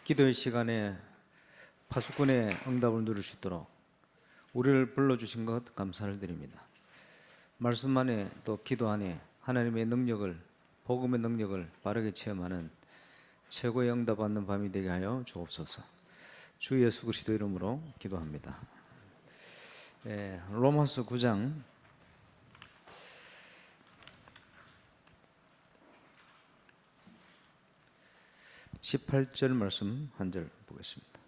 기도의 시간에 파수꾼의 응답을 누릴 수 있도록 우리를 불러주신 것 감사를 드립니다. 말씀 안에 또 기도 안에 하나님의 능력을, 복음의 능력을 바르게 체험하는 최고의 응답 받는 밤이 되게 하여 주옵소서. 주 예수 그리스도 이름으로 기도합니다. 로마서 9장 18절 말씀 한 절 보겠습니다.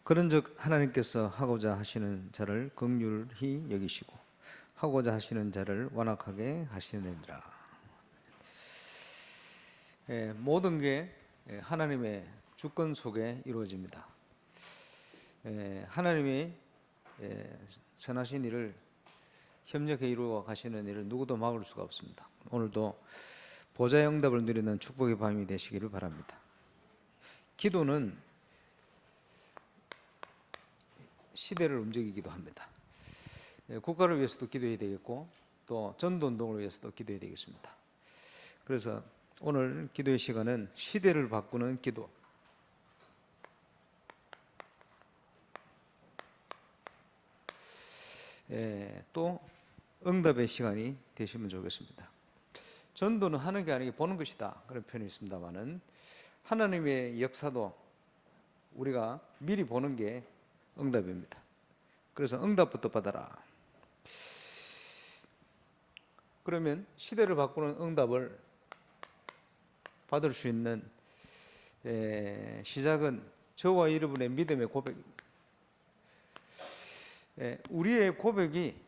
그런즉 하나님께서 하고자 하시는 자를 긍휼히 여기시고 하고자 하시는 자를 완악하게 하시느니라. 모든 게 하나님의 주권 속에 이루어집니다. 하나님이 선하신 일을 협력해 이루어 가시는 일을 누구도 막을 수가 없습니다. 오늘도 보좌의 응답을 누리는 축복의 밤이 되시기를 바랍니다. 기도는 시대를 움직이기도 합니다. 국가를 위해서도 기도해야 되겠고 또 전도운동을 위해서도 기도해야 되겠습니다. 그래서 오늘 기도의 시간은 시대를 바꾸는 기도, 또 응답의 시간이 되시면 좋겠습니다. 전도는 하는 게 아니고 보는 것이다, 그런 표현이 있습니다만은 하나님의 역사도 우리가 미리 보는 게 응답입니다. 그래서 응답부터 받아라. 그러면 시대를 바꾸는 응답을 받을 수 있는 시작은 저와 여러분의 믿음의 고백입니다. 우리의 고백이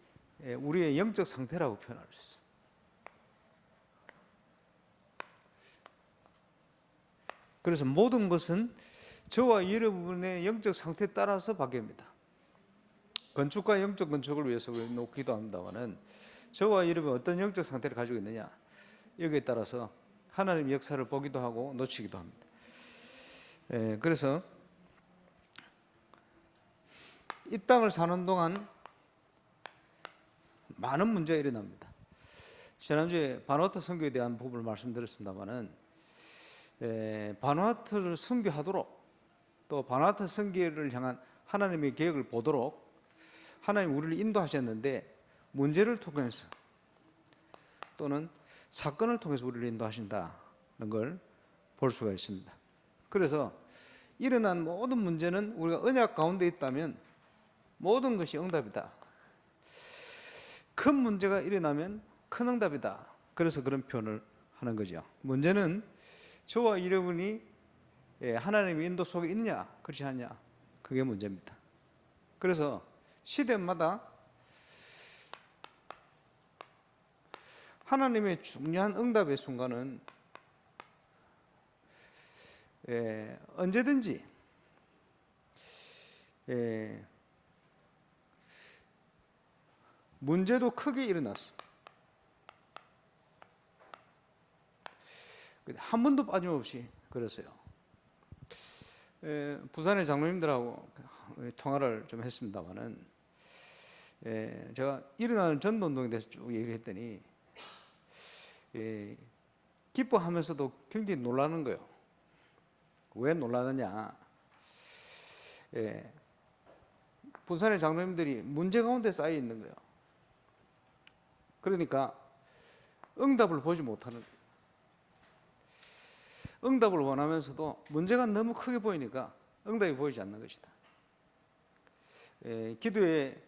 우리의 영적 상태라고 표현할 수 있습니다. 그래서 모든 것은 저와 여러분의 영적 상태에 따라서 바뀝니다. 건축과 영적 건축을 위해서 기도합니다만은 저와 여러분이 어떤 영적 상태를 가지고 있느냐, 여기에 따라서 하나님의 역사를 보기도 하고 놓치기도 합니다. 그래서 이 땅을 사는 동안 많은 문제가 일어납니다. 지난주에 바누아투 선교에 대한 부분을 말씀드렸습니다만은 바누아투를 선교하도록 또 바누아투 선교를 향한 하나님의 계획을 보도록 하나님 우리를 인도하셨는데 문제를 통해서 또는 사건을 통해서 우리를 인도하신다는 걸 볼 수가 있습니다. 그래서 일어난 모든 문제는 우리가 언약 가운데 있다면 모든 것이 응답이다. 큰 문제가 일어나면 큰 응답이다. 그래서 그런 표현을 하는 거죠. 문제는 저와 여러분이 하나님의 인도 속에 있느냐 그렇지 않냐, 그게 문제입니다. 그래서 시대마다 하나님의 중요한 응답의 순간은 언제든지 문제도 크게 일어났습니다. 한 번도 빠짐없이 그랬어요. 부산의 장로님들하고 통화를 좀 했습니다만은 제가 일어나는 전도운동에 대해서 쭉 얘기를 했더니 기뻐하면서도 굉장히 놀라는 거예요. 왜 놀라느냐? 부산의 장로님들이 문제 가운데 쌓여 있는 거예요. 그러니까 응답을 보지 못하는, 응답을 원하면서도 문제가 너무 크게 보이니까 응답이 보이지 않는 것이다. 기도의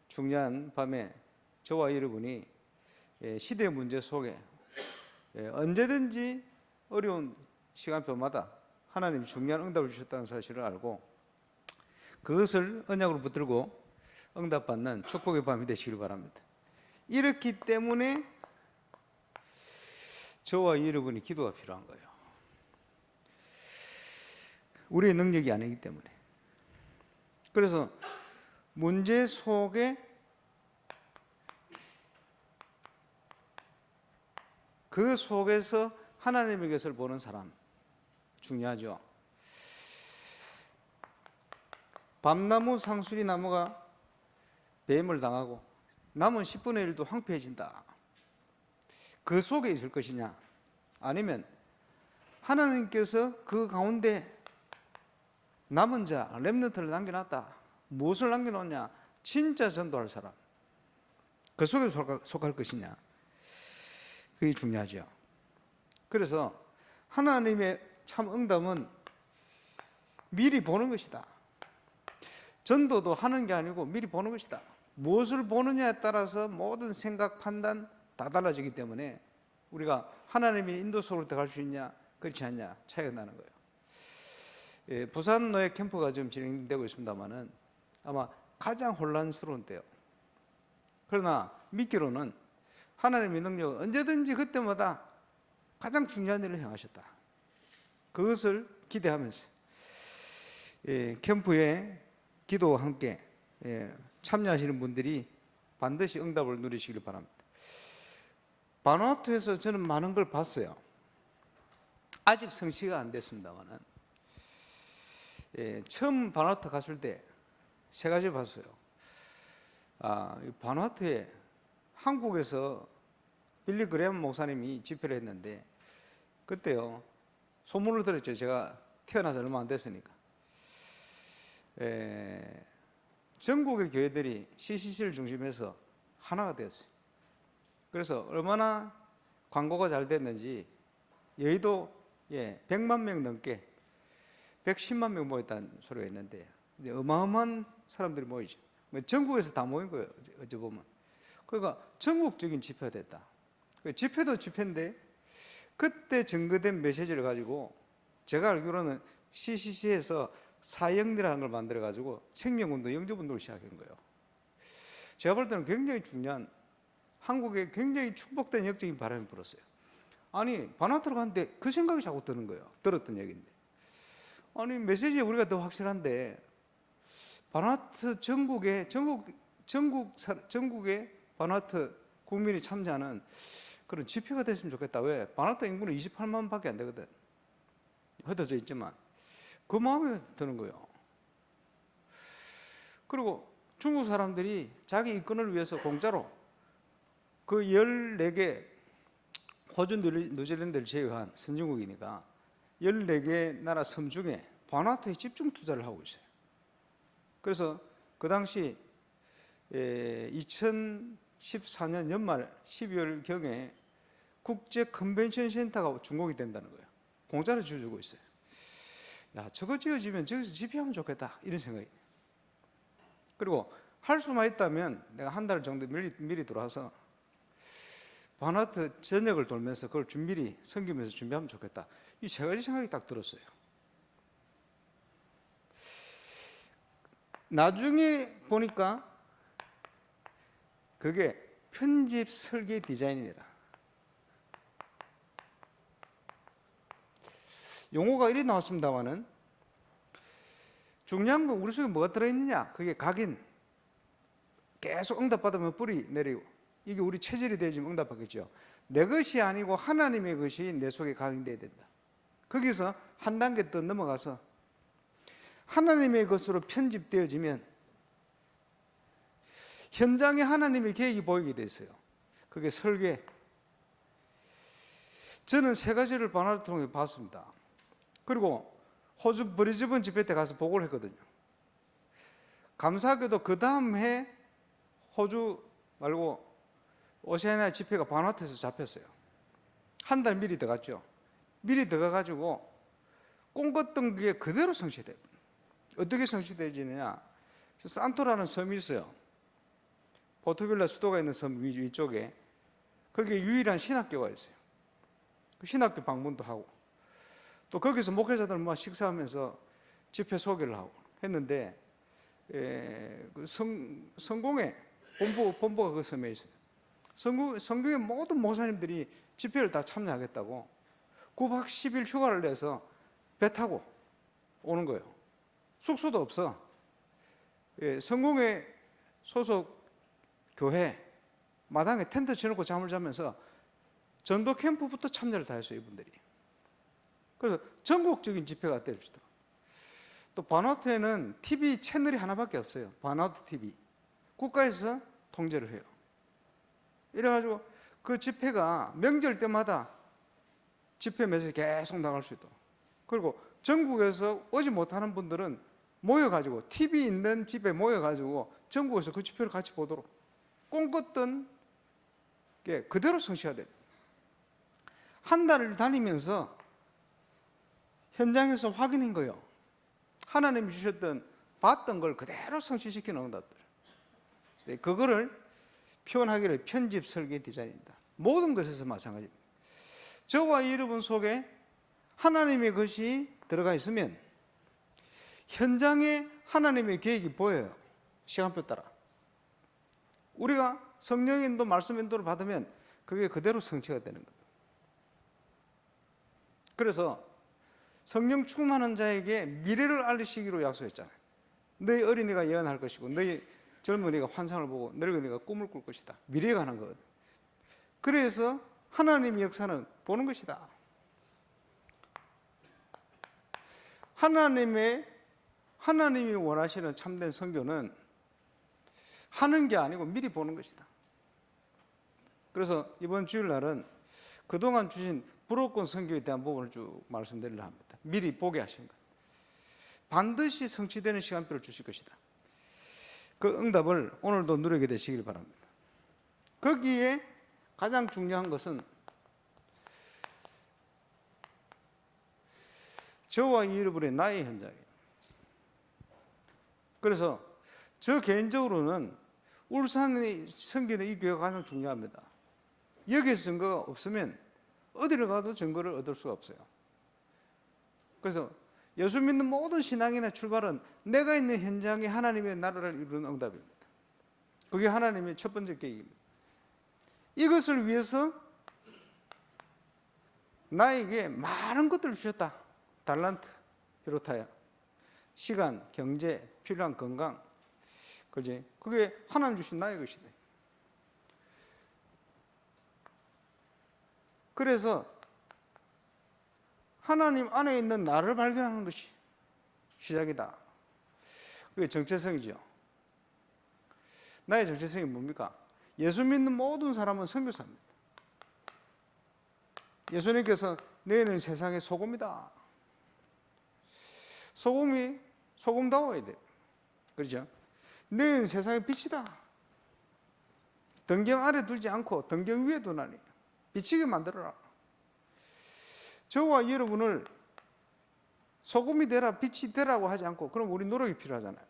중요한 밤에 저와 여러분이 시대의 문제 속에 언제든지 어려운 시간표마다 하나님이 중요한 응답을 주셨다는 사실을 알고 그것을 언약으로 붙들고 응답받는 축복의 밤이 되시길 바랍니다. 이렇기 때문에 저와 여러분이 기도가 필요한 거예요. 우리의 능력이 아니기 때문에. 그래서 문제 속에 그 속에서 하나님의 것을 보는 사람 중요하죠. 밤나무 상수리 나무가 뱀을 당하고 남은 10분의 1도 황폐해진다. 그 속에 있을 것이냐 아니면 하나님께서 그 가운데 남은 자, 렘넌트를 남겨놨다. 무엇을 남겨놓냐? 진짜 전도할 사람. 그 속에 속할 것이냐? 그게 중요하죠. 그래서 하나님의 참 응답은 미리 보는 것이다. 전도도 하는 게 아니고 미리 보는 것이다. 무엇을 보느냐에 따라서 모든 생각, 판단 다 달라지기 때문에 우리가 하나님의 인도 속으로 들어갈 수 있냐, 그렇지 않냐 차이가 나는 거예요. 예, 부산 노예 캠프가 지금 진행되고 있습니다만은 아마 가장 혼란스러운 때요. 그러나 믿기로는 하나님의 능력은 언제든지 그때마다 가장 중요한 일을 행하셨다. 그것을 기대하면서 캠프에 기도와 함께 참여하시는 분들이 반드시 응답을 누리시길 바랍니다. 바누아투에서 저는 많은 걸 봤어요. 아직 성시가 안 됐습니다만은 처음 바누아투 갔을 때 세 가지 봤어요. 바누아투에 한국에서 빌리 그레엄 목사님이 집회를 했는데 그때요 소문을 들었죠. 제가 태어나서 얼마 안 됐으니까 전국의 교회들이 CCC를 중심해서 하나가 되었어요. 그래서 얼마나 광고가 잘 됐는지 여의도 100만 명 넘게 110만 명 모였다는 소리가 있는데 어마어마한 사람들이 모이죠. 전국에서 다 모인 거예요. 어찌 보면. 그러니까 전국적인 집회가 됐다. 집회도 집회인데 그때 증거된 메시지를 가지고 제가 알기로는 CCC에서 사형리라는 걸 만들어 가지고 생명운동, 영접운동을 시작한 거예요. 제가 볼 때는 굉장히 중요한 한국에 굉장히 축복된 역적인 바람이 불었어요. 아니 바누아투로 갔는데 그 생각이 자꾸 드는 거예요. 들었던 얘기인데 아니 메시지 우리가 더 확실한데 바누아투 전국의 바누아투 국민이 참여하는 그런 집회가 됐으면 좋겠다. 왜? 바누아투 인구는 28만 밖에 안 되거든. 흩어져 있지만 그 마음이 드는 거예요. 그리고 중국 사람들이 자기 일꾼을 위해서 공짜로 그 14개 호주, 뉴질랜드를 제외한 선진국이니까 14개 나라 섬 중에 바누아투에 집중 투자를 하고 있어요. 그래서 그 당시 2014년 연말 12월경에 국제 컨벤션 센터가 준공이 된다는 거예요. 공짜로 지어주고 있어요. 야, 저거 지어지면 저기서 집회하면 좋겠다 이런 생각이. 그리고 할 수만 있다면 내가 한 달 정도 미리 들어와서 바누아투 전역을 돌면서 그걸 미리 섬기면서 준비하면 좋겠다. 이 세 가지 생각이 딱 들었어요. 나중에 보니까 그게 편집 설계 디자인이라. 용어가 이리 나왔습니다만은 중요한 건 우리 속에 뭐가 들어있느냐. 그게 각인. 계속 응답받으면 뿌리 내리고 이게 우리 체질이 되지면 응답받겠죠. 내 것이 아니고 하나님의 것이 내 속에 각인되어야 된다. 거기서 한 단계 더 넘어가서 하나님의 것으로 편집되어지면 현장에 하나님의 계획이 보이게 됐어요. 그게 설계. 저는 세 가지를 바누아투 통해 봤습니다. 그리고 호주 브리즈번 집회 때 가서 보고를 했거든요. 감사하게도 그 다음 해 호주 말고 오세아니아 집회가 바누아투에서 잡혔어요. 한 달 미리 들어갔죠. 미리 들어가가지고 꿈꿨던 게 그대로 성취돼요. 어떻게 성취되지느냐? 산토라는 섬이 있어요. 포르투갈라 수도가 있는 섬 위쪽에 거기에 유일한 신학교가 있어요. 그 신학교 방문도 하고 또 거기서 목회자들 막 식사하면서 집회 소개를 하고 했는데 그 성공회 본부가 그 섬에 있어요. 성공회 모든 목사님들이 집회를 다 참여하겠다고 9박 10일 휴가를 내서 배 타고 오는 거예요. 숙소도 없어. 성공회 소속 교회 마당에 텐트 쳐놓고 잠을 자면서 전도 캠프부터 참여를 다 했어요, 이분들이. 그래서 전국적인 집회가 되었죠. 또 바누아투에는 TV 채널이 하나밖에 없어요. 바누아투 TV. 국가에서 통제를 해요. 이래가지고 그 집회가 명절 때마다 집회 메시지 계속 나갈 수 있도록. 그리고 전국에서 오지 못하는 분들은 모여가지고 TV 있는 집에 모여가지고 전국에서 그 집회를 같이 보도록 꿈꿨던 게 그대로 성취가 됩니다. 한 달을 다니면서 현장에서 확인한 거예요. 하나님이 주셨던 봤던 걸 그대로 성취시키는 응답들. 네, 그거를 표현하기를 편집, 설계, 디자인입니다. 모든 것에서 마찬가지입니다. 저와 여러분 속에 하나님의 것이 들어가 있으면 현장에 하나님의 계획이 보여요. 시간표 따라. 우리가 성령 인도, 말씀 인도를 받으면 그게 그대로 성취가 되는 거예요. 그래서 성령 충만한 자에게 미래를 알리시기로 약속했잖아요. 너희 어린이가 예언할 것이고 너희 젊은이가 환상을 보고 늙은이가 꿈을 꿀 것이다. 미래에 관한 거거든. 그래서 하나님의 역사는 보는 것이다. 하나님이 원하시는 참된 선교는 하는 게 아니고 미리 보는 것이다. 그래서 이번 주일날은 그동안 주신 불호권 선교에 대한 부분을 쭉 말씀드리려 합니다. 미리 보게 하신 것. 반드시 성취되는 시간표를 주실 것이다. 그 응답을 오늘도 누리게 되시길 바랍니다. 거기에 가장 중요한 것은 저와 여러분의 나의 현장이에요. 그래서 저 개인적으로는 울산의 선교는 이 교회가 가장 중요합니다. 여기서 증거가 없으면 어디를 가도 증거를 얻을 수가 없어요. 그래서 예수 믿는 모든 신앙이나 출발은 내가 있는 현장에 하나님의 나라를 이루는 응답입니다. 그게 하나님의 첫 번째 계획입니다. 이것을 위해서 나에게 많은 것들을 주셨다. 달란트 비롯하여 시간, 경제, 필요한 건강, 그지? 그게 하나님 주신 나의 것이다. 그래서 하나님 안에 있는 나를 발견하는 것이 시작이다. 그게 정체성이죠. 나의 정체성이 뭡니까? 예수 믿는 모든 사람은 선교사입니다. 예수님께서 너희는 세상의 소금이다. 소금이 소금다워야 돼요. 그렇죠? 너희는 세상의 빛이다. 등경 아래 두지 않고 등경 위에 두나니 비치게 만들어라. 저와 여러분을 소금이 되라, 빛이 되라고 하지 않고, 그럼 우리 노력이 필요하잖아요.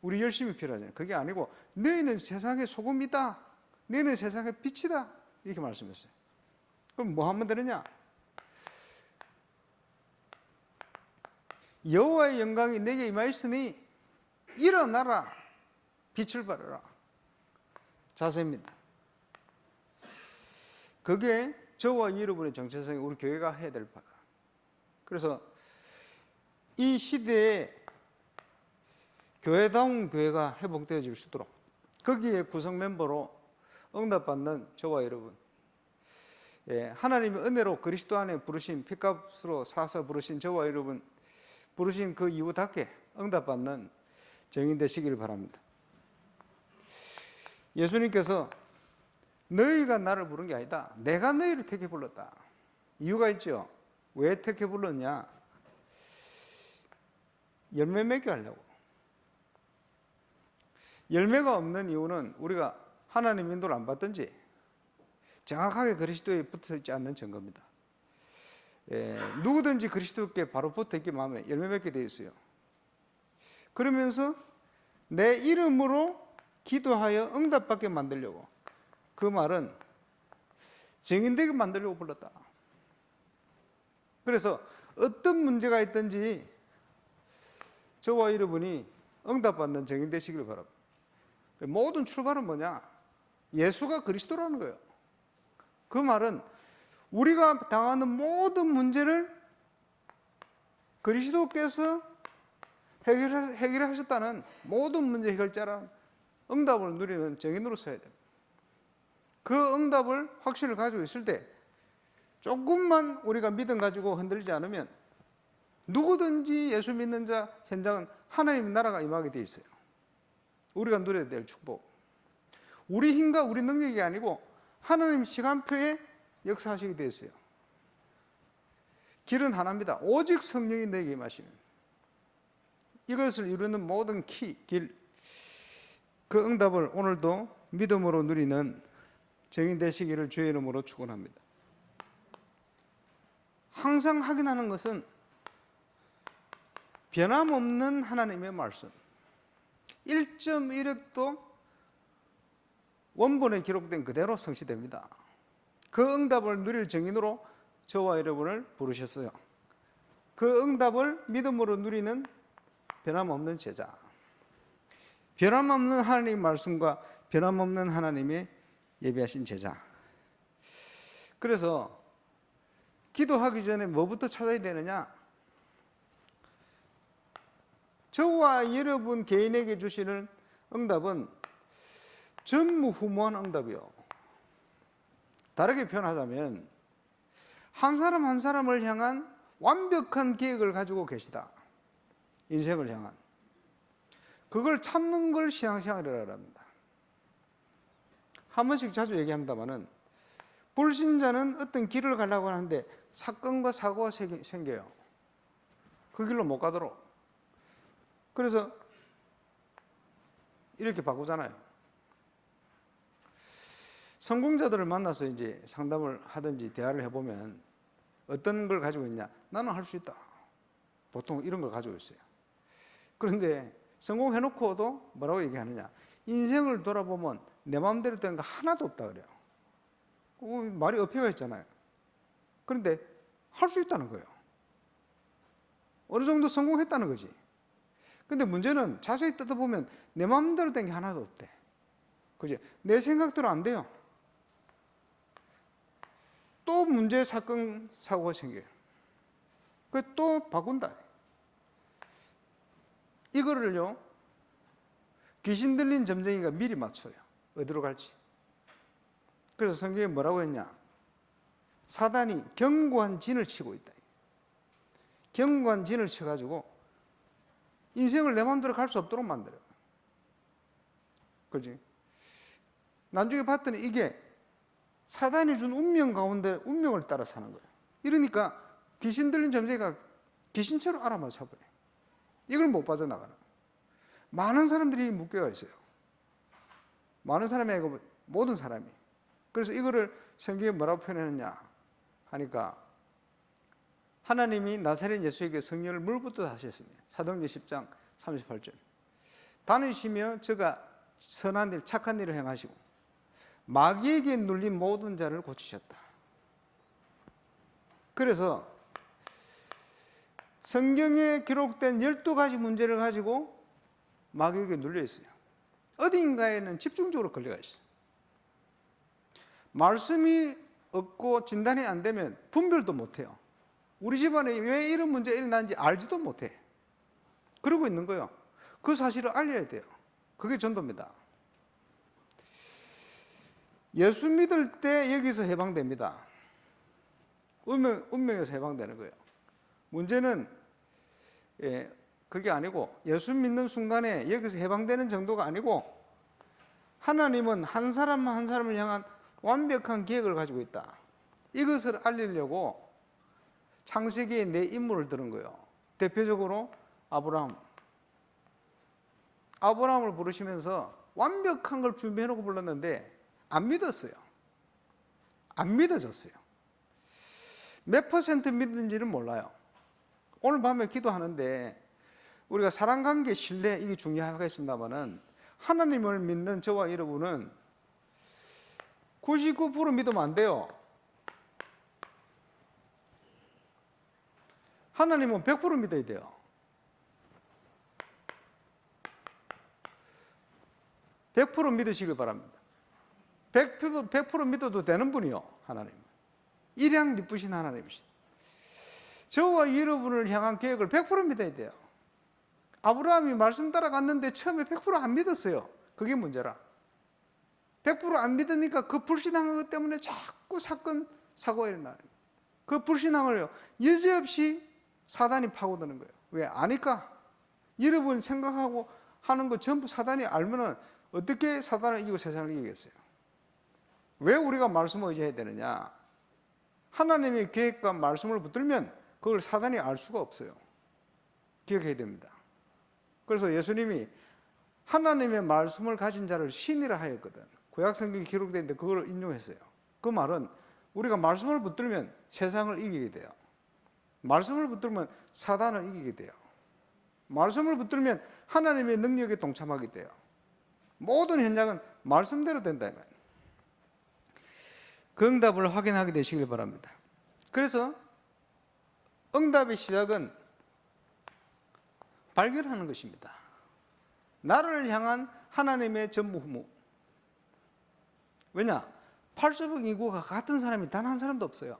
우리 열심이 필요하잖아요. 그게 아니고 너희는 세상의 소금이다. 너희는 세상의 빛이다. 이렇게 말씀했어요. 그럼 뭐 하면 되느냐? 여호와의 영광이 내게 임하였으니 일어나라, 빛을 발하라. 자세입니다. 그게 저와 여러분의 정체성이 우리 교회가 해야 될 바다. 그래서 이 시대에 교회다운 교회가 회복되어질 수 있도록 거기에 구성 멤버로 응답받는 저와 여러분, 하나님의 은혜로 그리스도 안에 부르신 핏값으로 사서 부르신 저와 여러분, 부르신 그 이유답게 응답받는 정인 되시기를 바랍니다. 예수님께서 너희가 나를 부른 게 아니다. 내가 너희를 택해 불렀다. 이유가 있죠. 왜 택해 불렀냐? 열매 맺게 하려고. 열매가 없는 이유는 우리가 하나님 인도를 안 받든지 정확하게 그리스도에 붙어 있지 않는 증거입니다. 누구든지 그리스도께 바로 붙어 있기만 하면 열매 맺게 되어 있어요. 그러면서 내 이름으로 기도하여 응답받게 만들려고, 그 말은 증인되게 만들려고 불렀다. 그래서 어떤 문제가 있든지 저와 여러분이 응답받는 증인 되시기를 바랍니다. 모든 출발은 뭐냐? 예수가 그리스도라는 거예요. 그 말은 우리가 당하는 모든 문제를 그리스도께서 해결하셨다는, 모든 문제 해결자라는 응답을 누리는 증인으로 서야 됩니다. 그 응답을 확신을 가지고 있을 때 조금만 우리가 믿음 가지고 흔들리지 않으면 누구든지 예수 믿는 자 현장은 하나님의 나라가 임하게 돼 있어요. 우리가 누려야 될 축복. 우리 힘과 우리 능력이 아니고 하나님 시간표에 역사하시게 돼 있어요. 길은 하나입니다. 오직 성령이 너에게 임하시면 이것을 이루는 모든 길, 그 응답을 오늘도 믿음으로 누리는 증인 되시기를 주의 이름으로 축원합니다. 항상 확인하는 것은 변함없는 하나님의 말씀, 1.1획도 원본에 기록된 그대로 성취됩니다. 그 응답을 누릴 증인으로 저와 여러분을 부르셨어요. 그 응답을 믿음으로 누리는 변함없는 제자, 변함없는 하나님의 말씀과 변함없는 하나님의 예비하신 제자. 그래서 기도하기 전에 뭐부터 찾아야 되느냐? 저와 여러분 개인에게 주시는 응답은 전무후무한 응답이요. 다르게 표현하자면 한 사람 한 사람을 향한 완벽한 계획을 가지고 계시다. 인생을 향한. 그걸 찾는 걸 신앙생활이라고 합니다. 한 번씩 자주 얘기합니다마는 불신자는 어떤 길을 가려고 하는데 사건과 사고가 생겨요. 그 길로 못 가도록. 그래서 이렇게 바꾸잖아요. 성공자들을 만나서 이제 상담을 하든지 대화를 해보면 어떤 걸 가지고 있냐? 나는 할 수 있다. 보통 이런 걸 가지고 있어요. 그런데 성공해놓고도 뭐라고 얘기하느냐? 인생을 돌아보면 내 마음대로 되는 거 하나도 없다 그래요. 말이 어폐가 있잖아요. 그런데 할 수 있다는 거예요. 어느 정도 성공했다는 거지. 근데 문제는 자세히 뜯어보면 내 마음대로 된 게 하나도 없대. 그죠? 내 생각대로 안 돼요. 또 문제, 사건, 사고가 생겨요. 그래서 또 바꾼다. 이거를요, 귀신 들린 점쟁이가 미리 맞춰요. 어디로 갈지. 그래서 성경에 뭐라고 했냐? 사단이 견고한 진을 치고 있다. 견고한 진을 쳐가지고 인생을 내 마음대로 갈 수 없도록 만들어요. 그렇지? 나중에 봤더니 이게 사단이 준 운명 가운데 운명을 따라 사는 거예요. 이러니까 귀신 들린 점쟁이가 귀신처럼 알아맞혀 버려요. 이걸 못 빠져나가는 거예요. 많은 사람들이 묶여가 있어요. 많은 사람이 아니고 모든 사람이. 그래서 이거를 성경에 뭐라고 표현했느냐 하니까 하나님이 나사렛 예수에게 성령을 물붓듯 하셨습니다. 사도행전 10장 38절. 다니시며 저가 선한 일, 착한 일을 행하시고 마귀에게 눌린 모든 자를 고치셨다. 그래서 성경에 기록된 12가지 문제를 가지고 마귀에게 눌려 있어요. 어딘가에는 집중적으로 걸려가 있어요. 말씀이 없고 진단이 안 되면 분별도 못해요. 우리 집안에 왜 이런 문제가 일어나는지 알지도 못해. 그러고 있는 거예요. 그 사실을 알려야 돼요. 그게 전도입니다. 예수 믿을 때 여기서 해방됩니다. 운명에서 해방되는 거예요. 문제는 그게 아니고 예수 믿는 순간에 여기서 해방되는 정도가 아니고 하나님은 한 사람 한 사람을 향한 완벽한 계획을 가지고 있다. 이것을 알리려고 창세기에 네 인물을 들은 거예요. 대표적으로 아브라함을 부르시면서 완벽한 걸 준비해놓고 불렀는데 안 믿었어요. 안 믿어졌어요. 몇 퍼센트 믿는지는 몰라요. 오늘 밤에 기도하는데 우리가 사랑관계, 신뢰 이게 중요하겠습니다만은 하나님을 믿는 저와 여러분은 99% 믿으면 안 돼요. 하나님은 100% 믿어야 돼요. 100% 믿으시길 바랍니다. 100% 믿어도 되는 분이요, 하나님. 일양 미쁘신 하나님이신. 저와 여러분을 향한 계획을 100% 믿어야 돼요. 아브라함이 말씀 따라갔는데 처음에 100%안 믿었어요. 그게 문제라. 100%안 믿으니까 그 불신앙한 것 때문에 자꾸 사건, 사고가 일어나요. 그 불신앙을 여지없이 사단이 파고드는 거예요. 왜? 아니까. 여러분 생각하고 하는 거 전부 사단이 알면은 어떻게 사단을 이기고 세상을 이기겠어요? 왜 우리가 말씀을 의지해야 되느냐? 하나님의 계획과 말씀을 붙들면 그걸 사단이 알 수가 없어요. 기억해야 됩니다. 그래서 예수님이 하나님의 말씀을 가진 자를 신이라 하였거든. 구약 성경에 기록되어 있는데 그걸 인용했어요. 그 말은 우리가 말씀을 붙들면 세상을 이기게 돼요. 말씀을 붙들면 사단을 이기게 돼요. 말씀을 붙들면 하나님의 능력에 동참하게 돼요. 모든 현장은 말씀대로 된다. 그 응답을 확인하게 되시길 바랍니다. 그래서 응답의 시작은 발견하는 것입니다. 나를 향한 하나님의 전무후무. 왜냐? 80억 인구가 같은 사람이 단 한 사람도 없어요.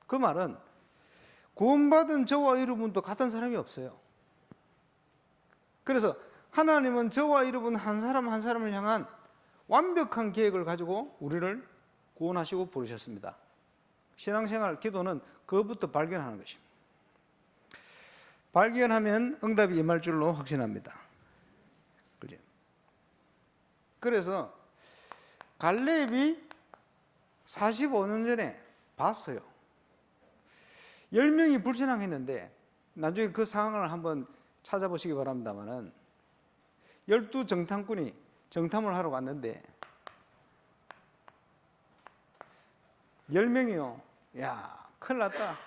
그 말은 구원받은 저와 여러분도 같은 사람이 없어요. 그래서 하나님은 저와 여러분 한 사람 한 사람을 향한 완벽한 계획을 가지고 우리를 구원하시고 부르셨습니다. 신앙생활, 기도는 그것부터 발견하는 것입니다. 발견하면 응답이 임할 줄로 확신합니다. 그죠? 그래서 갈렙이 45년 전에 봤어요. 10명이 불신앙했는데 나중에 그 상황을 한번 찾아보시기 바랍니다만은 12정탐꾼이 정탐을 하러 갔는데 10명이요. 야, 큰일 났다.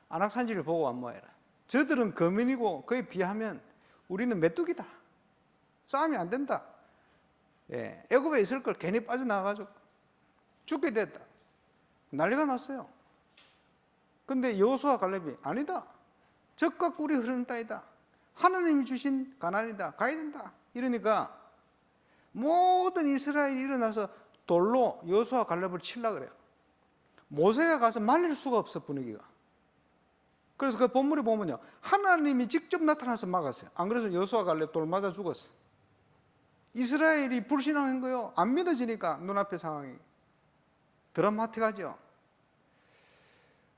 안악산지를 보고 왔 뭐해라. 저들은 거민이고 그에 비하면 우리는 메뚜기다. 싸움이 안 된다. 예, 애굽에 있을 걸 괜히 빠져나가가지고 죽게 됐다. 난리가 났어요. 근데 여호수아 갈렙이 아니다. 적과 꿀이 흐르는 땅이다. 하나님이 주신 가나안이다. 가야 된다. 이러니까 모든 이스라엘이 일어나서 돌로 여호수아 갈렙을 치려고 그래요. 모세가 가서 말릴 수가 없어, 분위기가. 그래서 그 본문에 보면요, 하나님이 직접 나타나서 막았어요. 안 그래서 여호수아 갈렙 돌 맞아 죽었어. 이스라엘이 불신앙한 거예요. 안 믿어지니까 눈앞의 상황이 드라마틱하죠.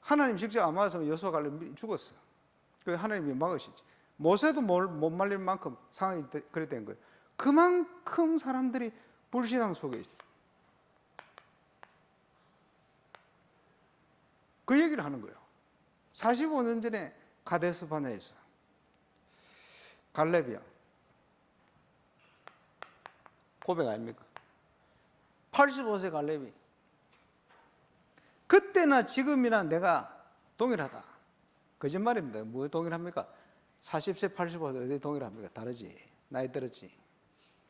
하나님 직접 안 막았으면 여호수아 갈렙이 죽었어. 그 하나님이 막으시지. 모세도 못 말릴 만큼 상황이 그래 된 거예요. 그만큼 사람들이 불신앙 속에 있어. 그 얘기를 하는 거예요. 45년 전에 가데스 바네에서 갈렙이야. 고백 아닙니까? 85세 갈렙이 그때나 지금이나 내가 동일하다. 거짓말입니다. 뭐 동일합니까? 40세, 85세 어디 동일합니까? 다르지. 나이 들었지.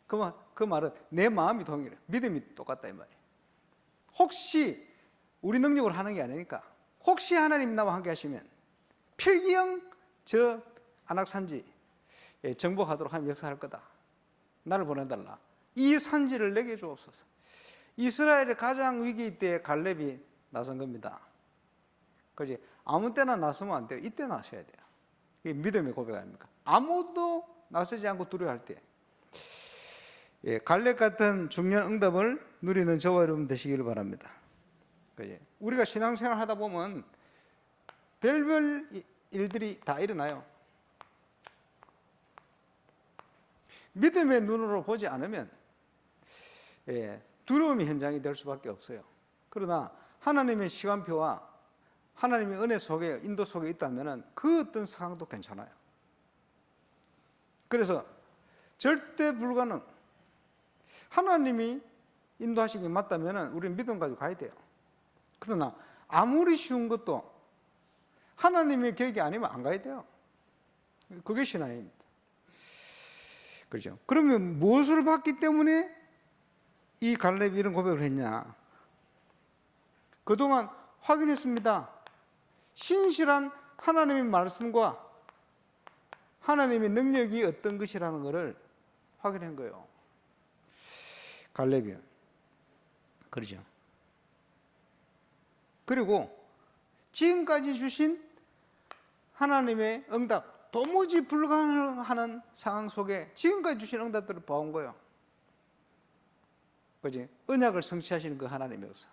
그 말은 내 마음이 동일해. 믿음이 똑같다 이 말이에요. 혹시 우리 능력으로 하는 게 아니니까 혹시 하나님 나와 함께 하시면 필기형 저 안악산지 정복하도록 하면 역사할 거다. 나를 보내달라. 이 산지를 내게 주옵소서. 이스라엘의 가장 위기 때 갈렙이 나선 겁니다. 그렇지? 아무 때나 나서면 안 돼요. 이때 나서야 돼요. 이게 믿음의 고백 아닙니까? 아무도 나서지 않고 두려워할 때 갈렙 같은 중요한 응답을 누리는 저와 여러분 되시기를 바랍니다. 그렇지? 우리가 신앙생활 하다 보면 별별 일들이 다 일어나요. 믿음의 눈으로 보지 않으면 두려움이 현장이 될 수밖에 없어요. 그러나 하나님의 시간표와 하나님의 은혜 속에 인도 속에 있다면 그 어떤 상황도 괜찮아요. 그래서 절대 불가능. 하나님이 인도하시기 맞다면 우리는 믿음 가지고 가야 돼요. 그러나 아무리 쉬운 것도 하나님의 계획이 아니면 안 가야 돼요. 그게 신앙입니다. 그렇죠? 그러면 무엇을 봤기 때문에 이 갈렙이 이런 고백을 했냐? 그동안 확인했습니다. 신실한 하나님의 말씀과 하나님의 능력이 어떤 것이라는 것을 확인한 거예요. 갈렙이요. 그렇죠? 그리고 지금까지 주신 하나님의 응답, 도무지 불가능하는 상황 속에 지금까지 주신 응답들을 봐온 거예요. 그지? 언약을 성취하시는 그 하나님의 역사.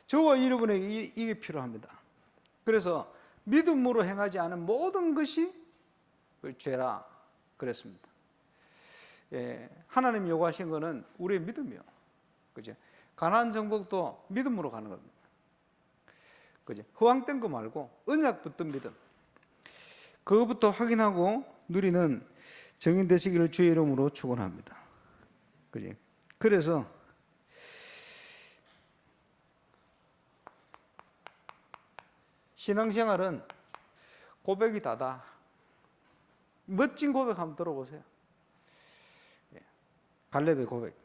저와 여러분에게 이게 필요합니다. 그래서 믿음으로 행하지 않은 모든 것이 죄라 그랬습니다. 하나님이 요구하신 것은 우리의 믿음이요. 그죠? 가나안 정복도 믿음으로 가는 겁니다. 그지? 허황된 거 말고 언약 붙든 믿음. 그것부터 확인하고 누리는 정인 되시기를 주의 이름으로 축원합니다. 그지? 그래서 신앙생활은 고백이 다다. 멋진 고백 한번 들어보세요. 갈렙의 고백.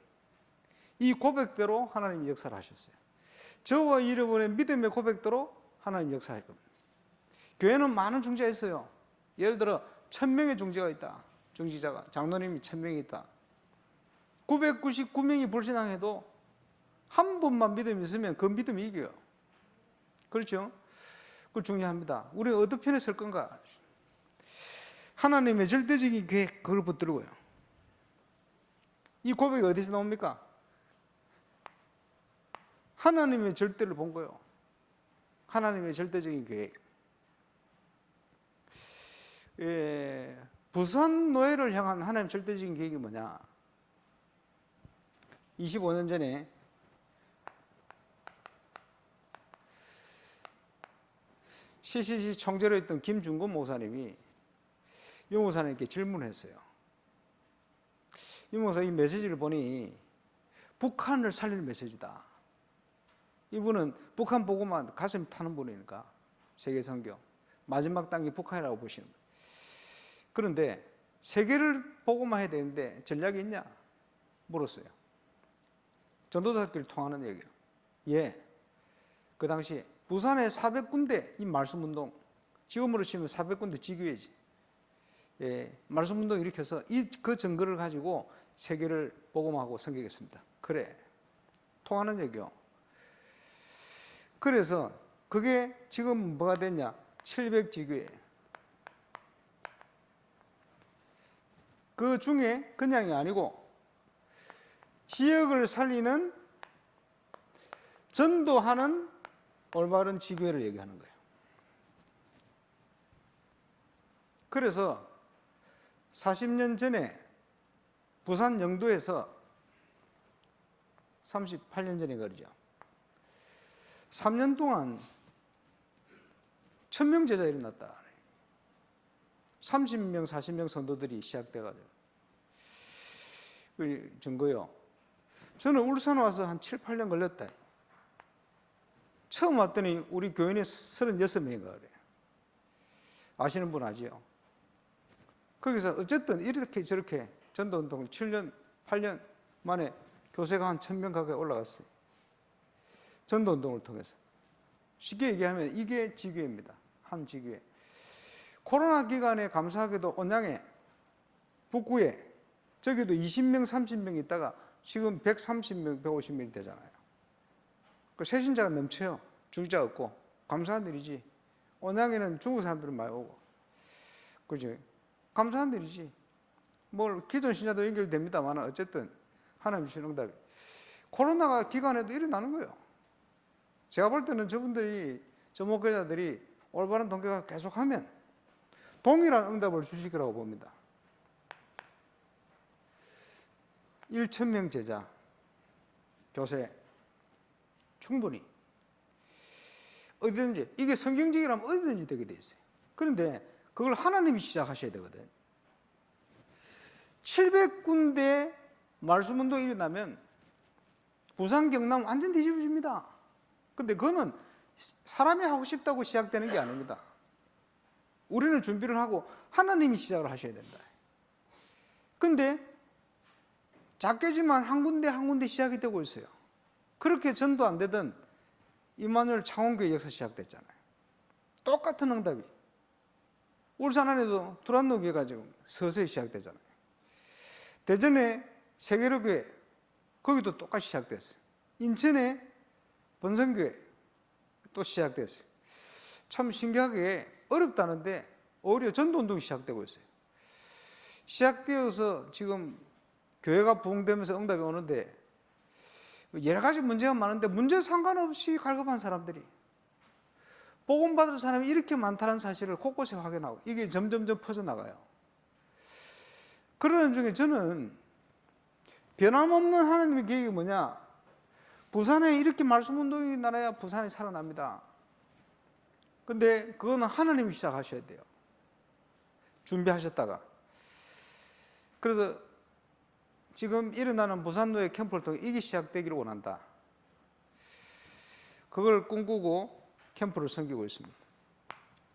이 고백대로 하나님이 역사를 하셨어요. 저와 여러분의 믿음의 고백대로 하나님 역사할 겁니다. 교회는 많은 중재가 있어요. 예를 들어 1000명의 중재가 있다. 중지자가 장로님이 1000명이 있다. 999명이 불신앙해도 한 분만 믿음이 있으면 그 믿음이 이겨요. 그렇죠? 그걸 중요합니다. 우리가 어느 편에 설 건가? 하나님의 절대적인 계획, 그걸 붙들고요. 이 고백이 어디서 나옵니까? 하나님의 절대를 본 거예요. 하나님의 절대적인 계획. 부산 노예를 향한 하나님의 절대적인 계획이 뭐냐? 25년 전에 CCC 총재로 있던 김준곤 목사님이 유 목사님께 질문을 했어요. 유 목사 이 메시지를 보니 북한을 살릴 메시지다. 이분은 북한 보고만 가슴이 타는 분이니까 세계 선교 마지막 단계 북한이라고 보시는 거예요. 그런데 세계를 보고만 해야 되는데 전략이 있냐? 물었어요. 전도사끼리 통하는 얘기예요. 예. 그 당시 부산에 400군데 이 말씀운동, 지금으로 치면 400군데 지교회지. 예, 말씀운동 일으켜서 그 증거를 가지고 세계를 복음하고 섬기겠습니다. 그래. 통하는 얘기요. 그래서 그게 지금 뭐가 됐냐? 700지교회. 그 중에 그냥이 아니고 지역을 살리는 전도하는 올바른 지교회를 얘기하는 거예요. 그래서 40년 전에 부산 영도에서 38년 전에 거리죠. 3년 동안 1000명 제자 일어났다. 30명, 40명 성도들이 시작돼가지고. 그 증거요. 저는 울산 와서 한 7, 8년 걸렸다. 처음 왔더니 우리 교인이 36명인가 그래요. 아시는 분 아지요? 거기서 어쨌든 이렇게 저렇게 전도운동 7년, 8년 만에 교세가 한 1000명 가까이 올라갔어요. 전도운동을 통해서. 쉽게 얘기하면 이게 지교회입니다. 한 지교회. 코로나 기간에 감사하게도 온양에 북구에 저기도 20명, 30명 있다가 지금 130명, 150명이 되잖아요. 그 세신자가 넘쳐요. 중자 없고. 감사한 일이지. 온양에는 중국 사람들은 많이 오고. 그죠? 감사한 일이지. 뭘 기존 신자도 연결됩니다만 어쨌든 하나님 주신 응답이. 코로나가 기간에도 일어나는 거예요. 제가 볼 때는 저분들이, 저 목회자들이 올바른 동기가 계속하면 동일한 응답을 주실 거라고 봅니다. 1,000명 제자, 교세, 충분히. 어디든지, 이게 성경적이라면 어디든지 되게 돼 있어요. 그런데 그걸 하나님이 시작하셔야 되거든. 700군데 말씀운동이 일어나면 부산, 경남 완전 뒤집어집니다. 근데 그거는 사람이 하고 싶다고 시작되는 게 아닙니다. 우리는 준비를 하고 하나님이 시작을 하셔야 된다. 근데 작게지만 한 군데 한 군데 시작이 되고 있어요. 그렇게 전도 안 되던 임마누엘 창원교회 역사 시작됐잖아요. 똑같은 응답이. 울산 안에도 두란노 교회가 지금 서서히 시작되잖아요. 대전에 세계로교회, 거기도 똑같이 시작됐어요. 인천에 번성교회 또 시작됐어요. 참 신기하게 어렵다는데 오히려 전도운동이 시작되고 있어요. 시작되어서 지금 교회가 부흥되면서 응답이 오는데 여러 가지 문제가 많은데 문제 상관없이 갈급한 사람들이 복음받을 사람이 이렇게 많다는 사실을 곳곳에 확인하고 이게 점점점 퍼져나가요. 그러는 중에 저는 변함없는 하나님의 계획이 뭐냐? 부산에 이렇게 말씀운동이 나라야 부산이 살아납니다. 근데 그거는 하나님이 시작하셔야 돼요. 준비하셨다가. 그래서 지금 일어나는 부산노예 캠프를 통해 이게 시작되기를 원한다. 그걸 꿈꾸고 캠프를 섬기고 있습니다.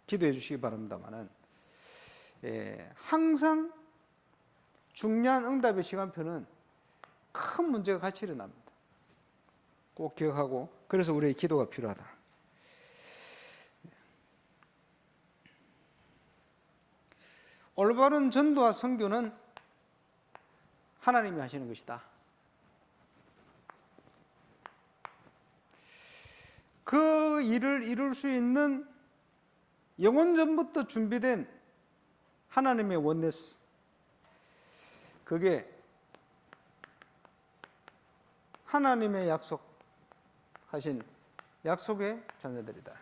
기도해 주시기 바랍니다만은, 항상 중요한 응답의 시간표는 큰 문제가 같이 일어납니다. 꼭 기억하고, 그래서 우리의 기도가 필요하다. 올바른 전도와 선교는 하나님이 하시는 것이다. 그 일을 이룰 수 있는 영원전부터 준비된 하나님의 원네스, 그게 하나님의 약속하신 약속의 자녀들이다.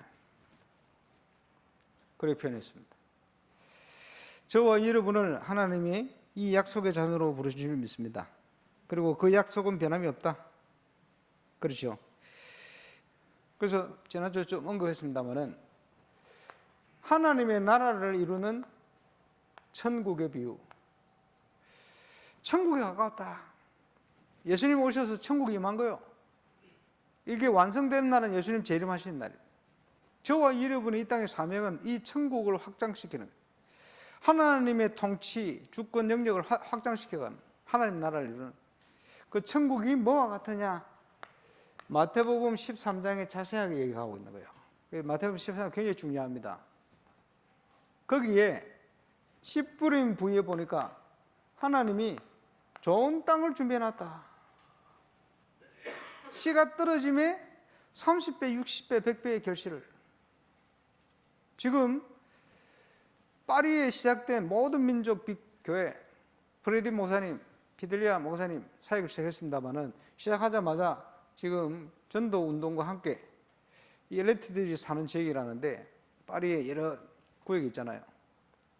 그렇게 표현했습니다. 저와 여러분을 하나님이 이 약속의 자녀로 부르신 줄 믿습니다. 그리고 그 약속은 변함이 없다. 그렇죠? 그래서 지난주에 좀 언급했습니다마는, 하나님의 나라를 이루는 천국의 비유. 천국에 가까웠다. 예수님 오셔서 천국이 임한 거요. 이게 완성되는 날은 예수님 재림하시는 날이에요. 저와 여러분의 이 땅의 사명은 이 천국을 확장시키는 거예요. 하나님의 통치, 주권, 영역을 확장시켜가는 하나님 나라를 이루는 그 천국이 뭐와 같으냐? 마태복음 13장에 자세하게 얘기하고 있는 거예요. 마태복음 13장 굉장히 중요합니다. 거기에 씨 뿌린 부위에 보니까 하나님이 좋은 땅을 준비해놨다. 씨가 떨어짐에 30배, 60배, 100배의 결실을. 지금 파리에 시작된 모든 민족 빅교회, 프레디 목사님, 피델리아 목사님 사역을 시작했습니다마는, 시작하자마자 지금 전도 운동과 함께 이 엘리트들이 사는 지역이라는데, 파리에 여러 구역이 있잖아요.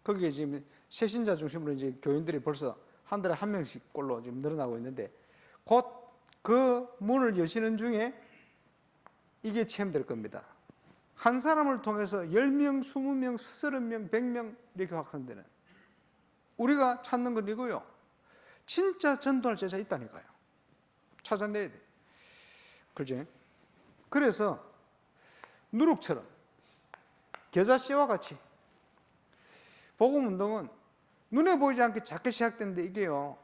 거기에 지금 새신자 중심으로 이제 교인들이 벌써 한 달에 한 명씩 꼴로 지금 늘어나고 있는데, 곧 그 문을 여시는 중에 이게 체험될 겁니다. 한 사람을 통해서 10명, 20명, 30명, 100명 이렇게 확산되는. 우리가 찾는 건 이거요. 진짜 전도할 제자 있다니까요. 찾아내야 돼. 그렇지? 그래서 누룩처럼 겨자씨와 같이 복음운동은 눈에 보이지 않게 작게 시작되는데, 이게요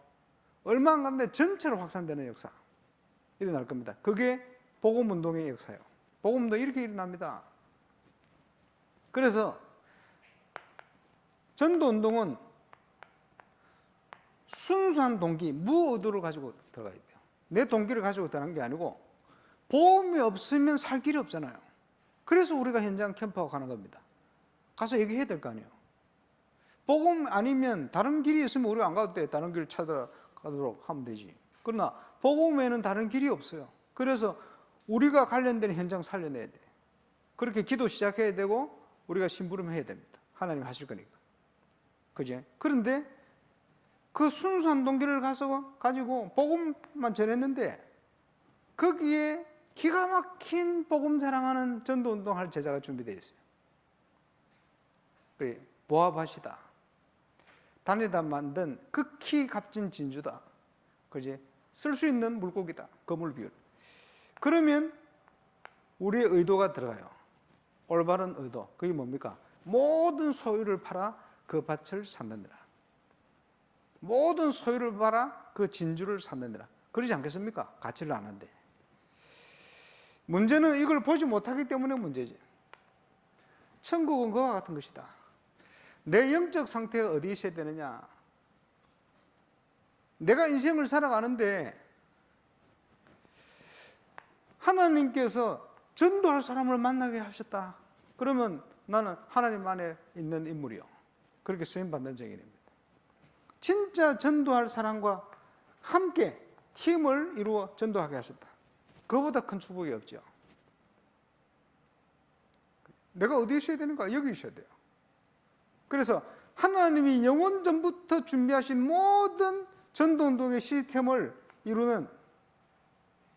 얼마 안 간데 전체로 확산되는 역사 일어날 겁니다. 그게 복음운동의 역사예요. 복음운동 이렇게 일어납니다. 그래서 전도운동은 순수한 동기, 무의도를 가지고 들어가야 돼요. 내 동기를 가지고 들어가는 게 아니고, 복음이 없으면 살 길이 없잖아요. 그래서 우리가 현장 캠프하고 가는 겁니다. 가서 얘기해야 될 거 아니에요. 복음 아니면 다른 길이 있으면 우리가 안 가도 돼. 다른 길을 찾아가도록 하면 되지. 그러나 복음에는 다른 길이 없어요. 그래서 우리가 관련된 현장 살려내야 돼. 그렇게 기도 시작해야 되고, 우리가 심부름해야 됩니다. 하나님 하실 거니까. 그죠? 그런데 그 순수한 동기를 가지고 복음만 전했는데, 거기에 기가 막힌 복음 자랑하는 전도운동 할 제자가 준비되어 있어요. 그래, 보아밭이다. 단에다 만든 극히 값진 진주다. 그지? 쓸 수 있는 물고기다. 거물 비율. 그러면 우리의 의도가 들어가요. 올바른 의도. 그게 뭡니까? 모든 소유를 팔아 그 밭을 샀느니라. 모든 소유를 팔아 그 진주를 샀느니라. 그러지 않겠습니까? 가치를 아는데. 문제는 이걸 보지 못하기 때문에 문제지. 천국은 그와 같은 것이다. 내 영적 상태가 어디에 있어야 되느냐? 내가 인생을 살아가는데 하나님께서 전도할 사람을 만나게 하셨다. 그러면 나는 하나님 안에 있는 인물이요. 그렇게 쓰임받는 증인입니다. 진짜 전도할 사람과 함께 팀을 이루어 전도하게 하셨다. 그거보다 큰 축복이 없죠. 내가 어디에 있어야 되는가? 여기 있어야 돼요. 그래서 하나님이 영원 전부터 준비하신 모든 전도운동의 시스템을 이루는,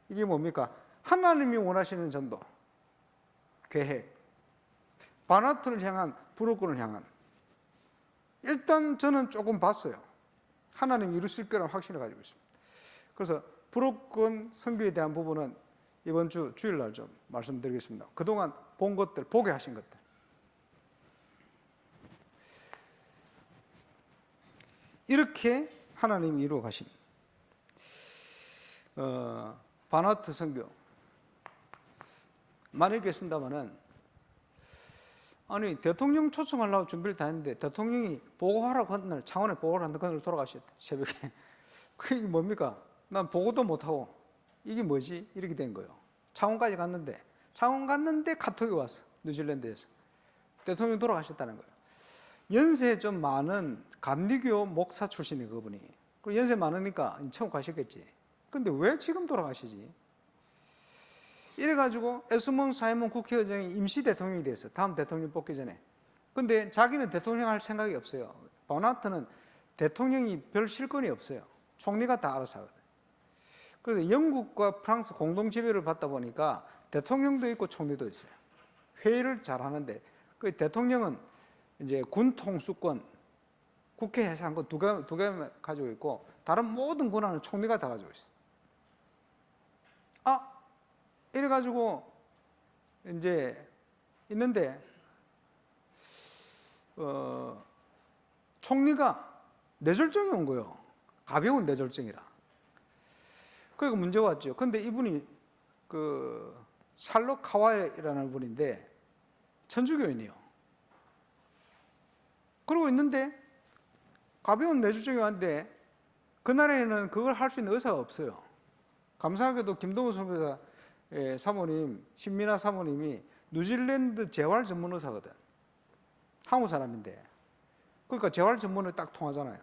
이게 뭡니까? 하나님이 원하시는 전도 계획, 바나트를 향한 불호권을 향한 일단 저는 조금 봤어요. 하나님이 이루실 거라는 확신을 가지고 있습니다. 그래서 불호권 선교에 대한 부분은 이번 주 주일날 좀 말씀드리겠습니다. 그동안 본 것들, 보게 하신 것들. 이렇게 하나님이 이루어 가신 바나트 선교 많이 읽겠습니다만은, 아니 대통령 초청하려고 준비를 다 했는데 대통령이 보고하라고 한 날 창원에 보고를 한다고 그날 돌아가셨대, 새벽에. 그게 뭡니까? 난 보고도 못하고 이게 뭐지? 이렇게 된 거예요. 창원까지 갔는데, 창원 갔는데 카톡이 왔어. 뉴질랜드에서 대통령이 돌아가셨다는 거예요. 연세 좀 많은 감리교 목사 출신이 그분이. 그리고 연세 많으니까 처음 가셨겠지. 근데 왜 지금 돌아가시지? 이래가지고 에스몬 사이먼 국회의장이 임시 대통령이 됐어. 다음 대통령 뽑기 전에. 근데 자기는 대통령 할 생각이 없어요. 바나트는 대통령이 별 실권이 없어요. 총리가 다 알아서 하거든. 그래서 영국과 프랑스 공동 지배를 받다 보니까 대통령도 있고 총리도 있어요. 회의를 잘 하는데, 그 대통령은 이제 군 통수권, 국회에서 한 거 두 개 가지고 있고, 다른 모든 권한은 총리가 다 가지고 있어요. 이래가지고 이제 있는데, 총리가 뇌졸중이 온 거예요. 가벼운 뇌졸중이라. 그러니까 문제가 왔죠. 근데 이분이 그 살로 카와이라는 분인데 천주교인이요. 그러고 있는데 가벼운 뇌졸중이 왔는데, 그날에는 그걸 할 수 있는 의사가 없어요. 감사하게도 김동우 선교사 사모님, 신민아 사모님이 뉴질랜드 재활 전문 의사거든. 한국 사람인데. 그러니까 재활 전문을 딱 통하잖아요.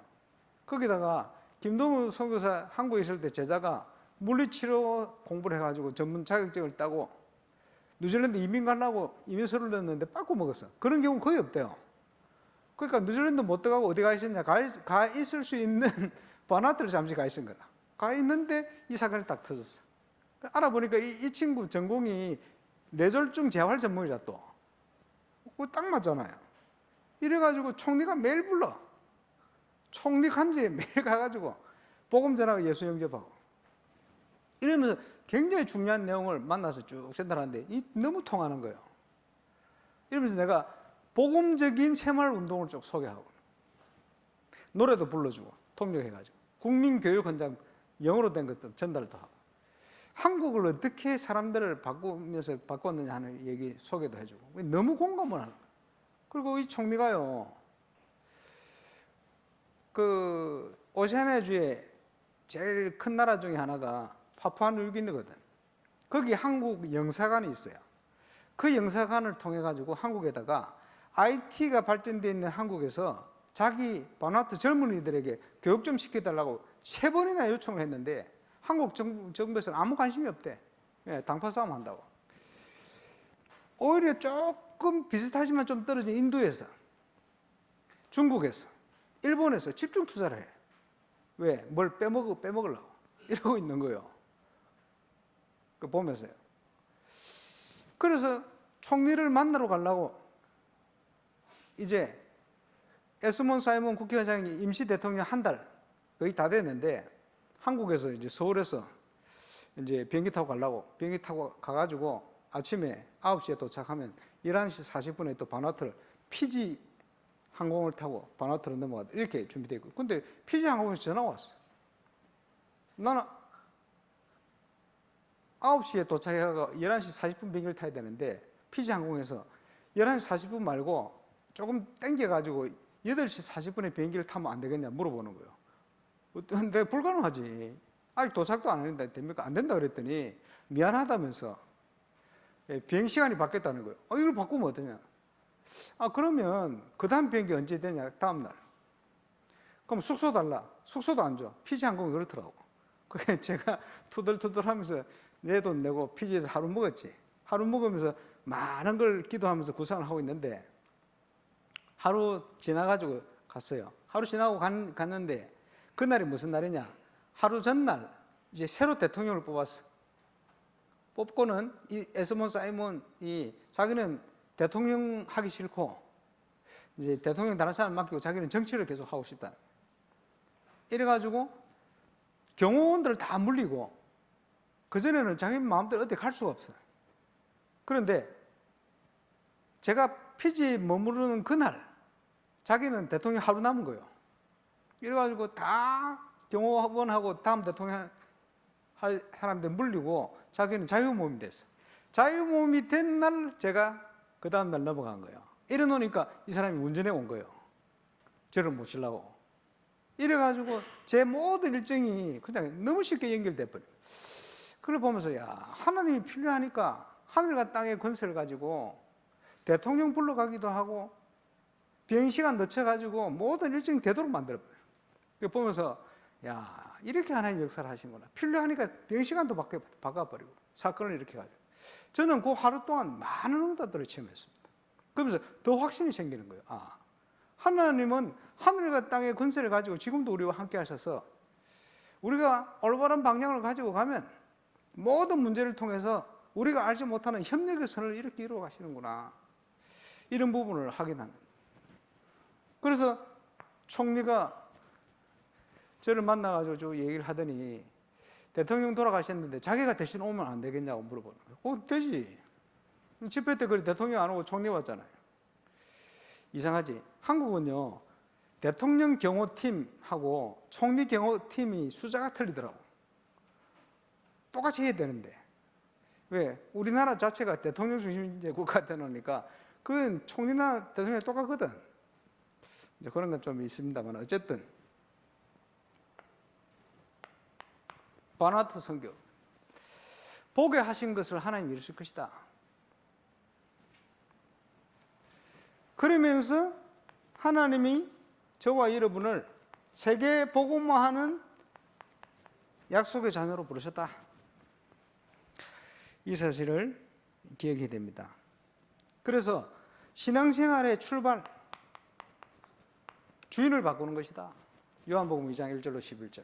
거기다가 김동우 선교사 한국에 있을 때 제자가 물리치료 공부를 해가지고 전문 자격증을 따고 뉴질랜드 이민 가려고 이민서를 넣었는데 빠꾸 먹었어. 그런 경우는 거의 없대요. 그러니까 뉴질랜드 못 들어가고 어디 가 있었냐? 가 있을 수 있는 바나트를 잠시 가 있은 거라. 가 있는데 이 사건이 딱 터졌어. 알아보니까 이 친구 전공이 뇌졸중 재활 전문이라 또. 그거 딱 맞잖아요. 이래가지고 총리가 매일 불러. 총리 간지에 매일 가가지고 복음 전하고 예수 영접하고. 이러면서 굉장히 중요한 내용을 만나서 쭉 전달하는데 너무 통하는 거예요. 이러면서 내가 복음적인 새마을 운동을 쭉 소개하고, 노래도 불러주고 통역해가지고 국민교육 현장 영어로 된 것도 전달도 하고, 한국을 어떻게 사람들을 바꿨느냐 하는 얘기 소개도 해주고, 너무 공감을 하는 거예요. 그리고 이 총리가요, 그 오세아니아주의 제일 큰 나라 중에 하나가 파푸아뉴기니거든. 거기 한국 영사관이 있어요. 그 영사관을 통해 가지고 한국에다가 IT가 발전되어 있는 한국에서 자기 바누아투 젊은이들에게 교육 좀 시켜달라고 3번이나 요청을 했는데 한국 정부에서는 아무 관심이 없대. 당파 싸움 한다고. 오히려 조금 비슷하지만 좀 떨어진 인도에서, 중국에서, 일본에서 집중 투자를 해. 왜? 뭘 빼먹으려고. 이러고 있는 거예요. 그 보면서요. 그래서 총리를 만나러 가려고 이제 에스몬 사이먼 국회의장이 임시 대통령 한 달 거의 다 됐는데, 한국에서 이제 서울에서 이제 비행기 타고 가려고, 비행기 타고 가가지고 아침에 9시에 도착하면 11시 40분에 또 바누아투를 피지 항공을 타고 바누아투로 넘어가다 이렇게 준비되어 있고, 근데 피지 항공에서 전화 왔어. 나는 9시에 도착해서 11시 40분 비행기를 타야 되는데 피지 항공에서 11시 40분 말고 조금 땡겨가지고 8시 40분에 비행기를 타면 안 되겠냐 물어보는 거예요. 근데 불가능하지. 아직 도착도 안 했는데 됩니까? 안 된다 그랬더니 미안하다면서 비행 시간이 바뀌었다는 거예요. 이걸 바꾸면 어떠냐? 그러면 그 다음 비행기 언제 되냐? 다음 날. 그럼 숙소 달라. 숙소도 안 줘. 피지 항공이 그렇더라고. 그래 제가 투덜투덜하면서 내 돈 내고 피지에서 하루 먹었지. 하루 먹으면서 많은 걸 기도하면서 구상을 하고 있는데, 하루 지나가지고 갔어요. 하루 지나고 갔는데 그날이 무슨 날이냐? 하루 전날 이제 새로 대통령을 뽑았어. 뽑고는 이 에스몬 사이먼이 자기는 대통령 하기 싫고 이제 대통령 다른 사람 맡기고 자기는 정치를 계속 하고 싶다. 이래가지고 경호원들을 다 물리고 그전에는 자기 마음대로 어디 갈 수가 없어요. 그런데 제가 피지에 머무르는 그날 자기는 대통령 하루 남은 거예요. 이래가지고 다 경호원하고 다음 대통령 할 사람들 물리고 자기는 자유몸이 됐어. 자유몸이 된 날 제가 그 다음 날 넘어간 거예요. 이래 놓으니까 이 사람이 운전해 온 거예요. 저를 모시려고. 이래가지고 제 모든 일정이 그냥 너무 쉽게 연결돼 버려요. 그걸 보면서 야, 하나님이 필요하니까 하늘과 땅의 권세를 가지고 대통령 불러가기도 하고 비행시간 늦춰가지고 모든 일정이 되도록 만들어버려요. 보면서 야, 이렇게 하나님 역사를 하시는구나. 필요하니까 비행시간도 바꿔버리고 사건을 이렇게 가지고 저는 그 하루 동안 많은 응답들을 체험했습니다. 그러면서 더 확신이 생기는 거예요. 아, 하나님은 하늘과 땅의 권세를 가지고 지금도 우리와 함께 하셔서 우리가 올바른 방향을 가지고 가면 모든 문제를 통해서 우리가 알지 못하는 협력의 선을 이렇게 이루어 가시는구나. 이런 부분을 확인합니다. 그래서 총리가 저를 만나가지고 저 얘기를 하더니 대통령 돌아가셨는데 자기가 대신 오면 안 되겠냐고 물어보는 거예요. 되지. 집회 때 그래 대통령 안 오고 총리 왔잖아요. 이상하지? 한국은요, 대통령 경호팀하고 총리 경호팀이 숫자가 틀리더라고. 똑같이 해야 되는데. 왜? 우리나라 자체가 대통령 중심제 국가 되놓으니까 그건 총리나 대통령이 똑같거든. 이제 그런 건 좀 있습니다만 어쨌든 바나트 선교. 보게 하신 것을 하나님이 이루실 것이다. 그러면서 하나님이 저와 여러분을 세계 복음화하는 약속의 자녀로 부르셨다. 이 사실을 기억해야 됩니다. 그래서 신앙생활의 출발, 주인을 바꾸는 것이다. 요한복음 2장 1절로 11절.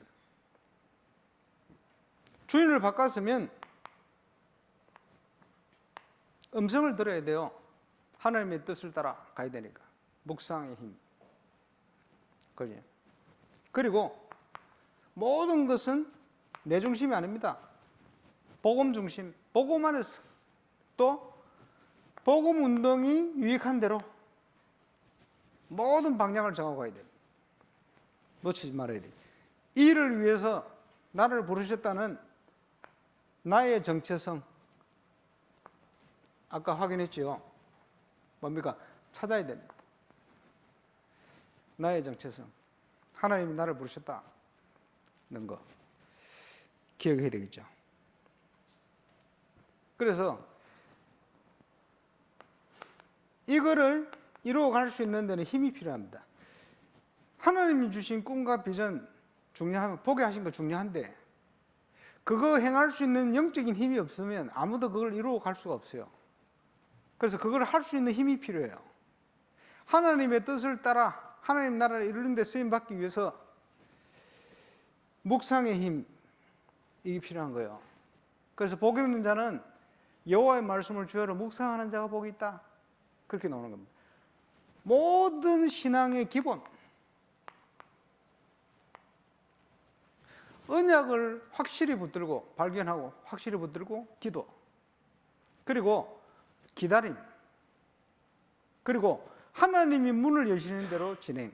주인을 바꿨으면 음성을 들어야 돼요. 하나님의 뜻을 따라 가야 되니까. 묵상의 힘. 그죠? 그리고 모든 것은 내 중심이 아닙니다. 복음 중심. 복음 안에서 또 복음 운동이 유익한 대로 모든 방향을 정하고 가야 됩니다. 놓치지 말아야 돼요. 이를 위해서 나를 부르셨다는 나의 정체성. 아까 확인했죠? 뭡니까? 찾아야 됩니다. 나의 정체성. 하나님이 나를 부르셨다는 거 기억해야 되겠죠. 그래서 이거를 이루어갈 수 있는 데는 힘이 필요합니다. 하나님이 주신 꿈과 비전 중요하면 보게 하신 거 중요한데 그거 행할 수 있는 영적인 힘이 없으면 아무도 그걸 이루어갈 수가 없어요. 그래서 그걸 할 수 있는 힘이 필요해요. 하나님의 뜻을 따라 하나님 나라를 이루는 데 쓰임받기 위해서 묵상의 힘, 이게 필요한 거예요. 그래서 복이 있는 자는 여호와의 말씀을 주야로 묵상하는 자가 복이 있다. 그렇게 나오는 겁니다. 모든 신앙의 기본, 언약을 확실히 붙들고 발견하고 확실히 붙들고 기도, 그리고 기다림, 그리고 하나님이 문을 여시는 대로 진행.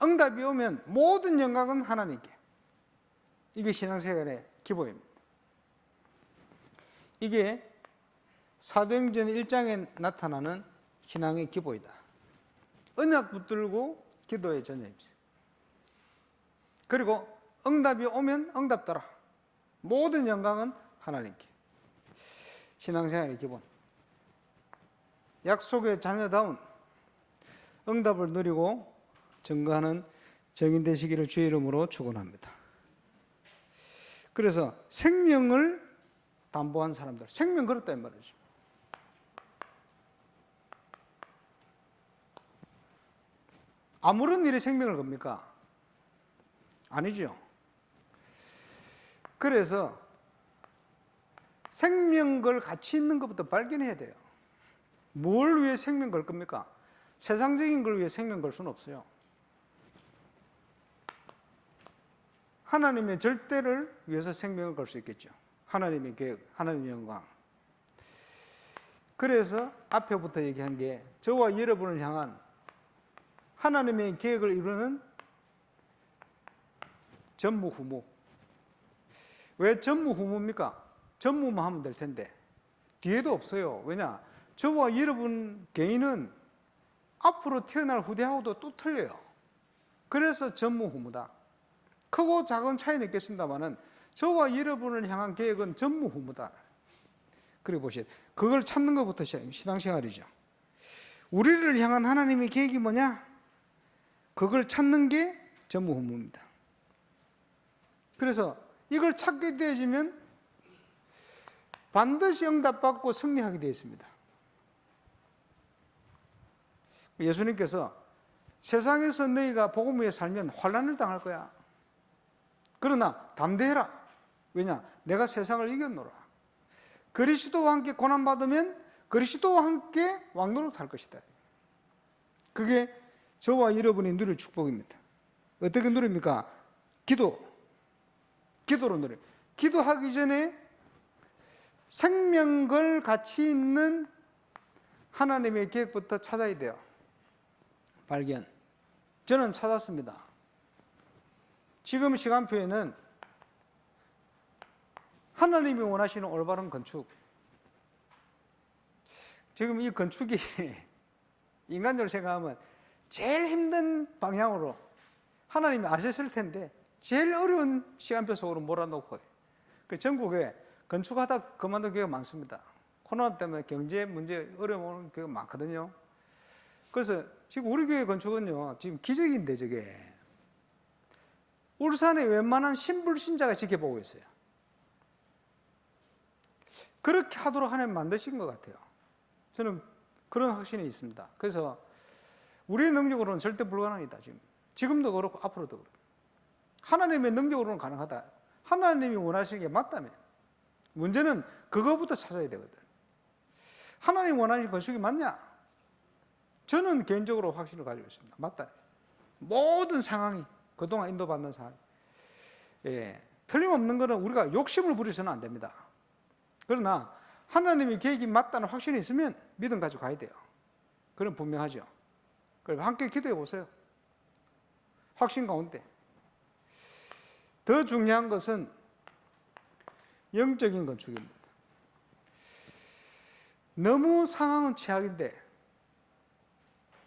응답이 오면 모든 영광은 하나님께. 이게 신앙생활의 기본입니다. 이게 사도행전 1장에 나타나는 신앙의 기본이다. 언약 붙들고 기도의 전념입니다. 그리고 응답이 오면 응답 따라. 모든 영광은 하나님께. 신앙생활의 기본. 약속의 자녀다운 응답을 누리고 증거하는 증인 되시기를 주의 이름으로 축원합니다. 그래서 생명을 담보한 사람들, 생명 걸었다 이 말이죠. 아무런 일에 생명을 겁니까? 아니죠. 그래서 생명 걸 가치 있는 것부터 발견해야 돼요. 뭘 위해 생명 걸 겁니까? 세상적인 걸 위해 생명 걸 수는 없어요. 하나님의 절대를 위해서 생명을 걸 수 있겠죠. 하나님의 계획, 하나님의 영광. 그래서 앞에부터 얘기한 게 저와 여러분을 향한 하나님의 계획을 이루는 전무후무. 왜 전무후무입니까? 전무만 하면 될 텐데 뒤에도 없어요. 왜냐? 저와 여러분 개인은 앞으로 태어날 후대하고도 또 틀려요. 그래서 전무후무다. 크고 작은 차이는 있겠습니다만은 저와 여러분을 향한 계획은 전무후무다. 그리고 보세요. 그걸 찾는 것부터 신앙생활이죠. 우리를 향한 하나님의 계획이 뭐냐? 그걸 찾는 게 전무후무입니다. 그래서 이걸 찾게 되어지면 반드시 응답받고 승리하게 되어 있습니다. 예수님께서 세상에서 너희가 복음 위에 살면 환난을 당할 거야. 그러나 담대해라. 왜냐? 내가 세상을 이겼노라. 그리스도와 함께 고난받으면 그리스도와 함께 왕노릇 할 것이다. 그게 저와 여러분이 누릴 축복입니다. 어떻게 누립니까? 기도로 누려요. 기도하기 전에 생명 걸 가치 있는 하나님의 계획부터 찾아야 돼요. 발견. 저는 찾았습니다. 지금 시간표에는 하나님이 원하시는 올바른 건축. 지금 이 건축이 인간적으로 생각하면 제일 힘든 방향으로 하나님이 아셨을 텐데 제일 어려운 시간표 속으로 몰아놓고 전국에 건축하다 그만둔 교회가 많습니다. 코로나 때문에 경제 문제 어려운 교회가 많거든요. 그래서 지금 우리 교회 건축은요 지금 기적인데 저게 울산에 웬만한 신불신자가 지켜보고 있어요. 그렇게 하도록 하나님 만드신 것 같아요. 저는 그런 확신이 있습니다. 그래서 우리의 능력으로는 절대 불가능이다. 지금도 그렇고 앞으로도 그렇고. 하나님의 능력으로는 가능하다. 하나님이 원하시는 게 맞다면. 문제는 그거부터 찾아야 되거든. 하나님 원하시는 건축이 맞냐? 저는 개인적으로 확신을 가지고 있습니다. 맞다. 모든 상황이 그동안 인도받는 상황. 틀림없는 것은 우리가 욕심을 부려서는 안 됩니다. 그러나 하나님의 계획이 맞다는 확신이 있으면 믿음 가지고 가야 돼요. 그건 분명하죠. 그럼 함께 기도해 보세요. 확신 가운데. 더 중요한 것은 영적인 건축입니다. 너무 상황은 최악인데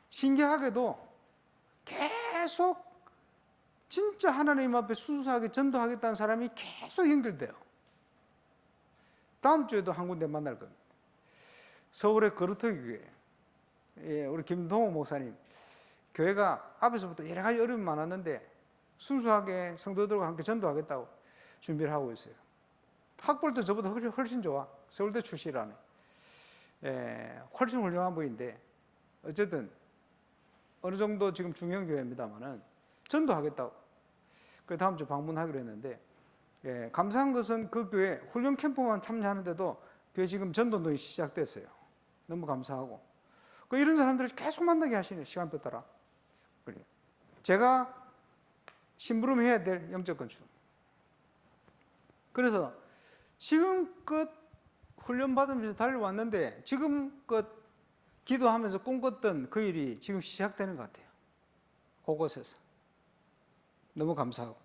신기하게도 계속 진짜 하나님 앞에 수수하게 전도하겠다는 사람이 계속 연결돼요. 다음 주에도 한 군데 만날 겁니다. 서울의 거루터기 교회. 우리 김동호 목사님. 교회가 앞에서부터 여러 가지 어려움이 많았는데 순수하게 성도들과 함께 전도하겠다고 준비를 하고 있어요. 학벌도 저보다 훨씬 좋아. 서울대 출신이라네. 훨씬 훌륭한 분인데 어쨌든 어느 정도 지금 중형 교회입니다만은 전도하겠다고. 그래서 다음 주 방문하기로 했는데 감사한 것은 그 교회 훈련 캠프만 참여하는데도 교회 지금 전도노이 시작됐어요. 너무 감사하고. 이런 사람들을 계속 만나게 하시네. 시간표 따라. 제가 심부름해야 될 영적 건축. 그래서 지금껏 훈련받으면서 달려왔는데 지금껏 기도하면서 꿈꿨던 그 일이 지금 시작되는 것 같아요. 그곳에서. 너무 감사하고.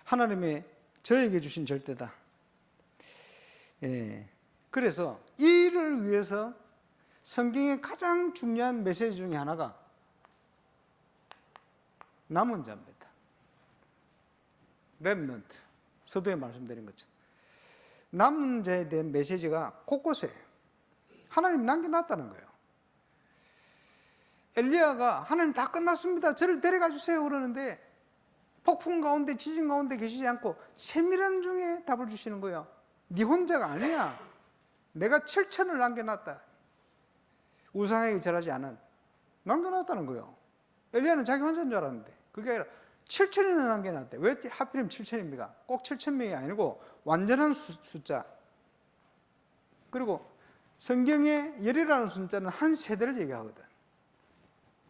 하나님의 저에게 주신 절대다. 그래서 이 일을 위해서 성경의 가장 중요한 메시지 중에 하나가 남은 자입니다. 렘넌트. 서두에 말씀드린 것처럼. 남은 자에 대한 메시지가 곳곳에 하나님 남겨놨다는 거예요. 엘리야가 하나님 다 끝났습니다. 저를 데려가 주세요 그러는데 폭풍 가운데 지진 가운데 계시지 않고 세미란 중에 답을 주시는 거예요. 네 혼자가 아니야. 내가 7천을 남겨놨다. 우상에게 절하지 않은 남겨놨다는 거예요. 엘리야는 자기 혼자인 줄 알았는데 그게 아니라 7천이나 남겨놨대. 왜 하필이면 7천입니까? 꼭 7천 명이 아니고 완전한 숫자. 그리고 성경에 열이라는 숫자는 한 세대를 얘기하거든.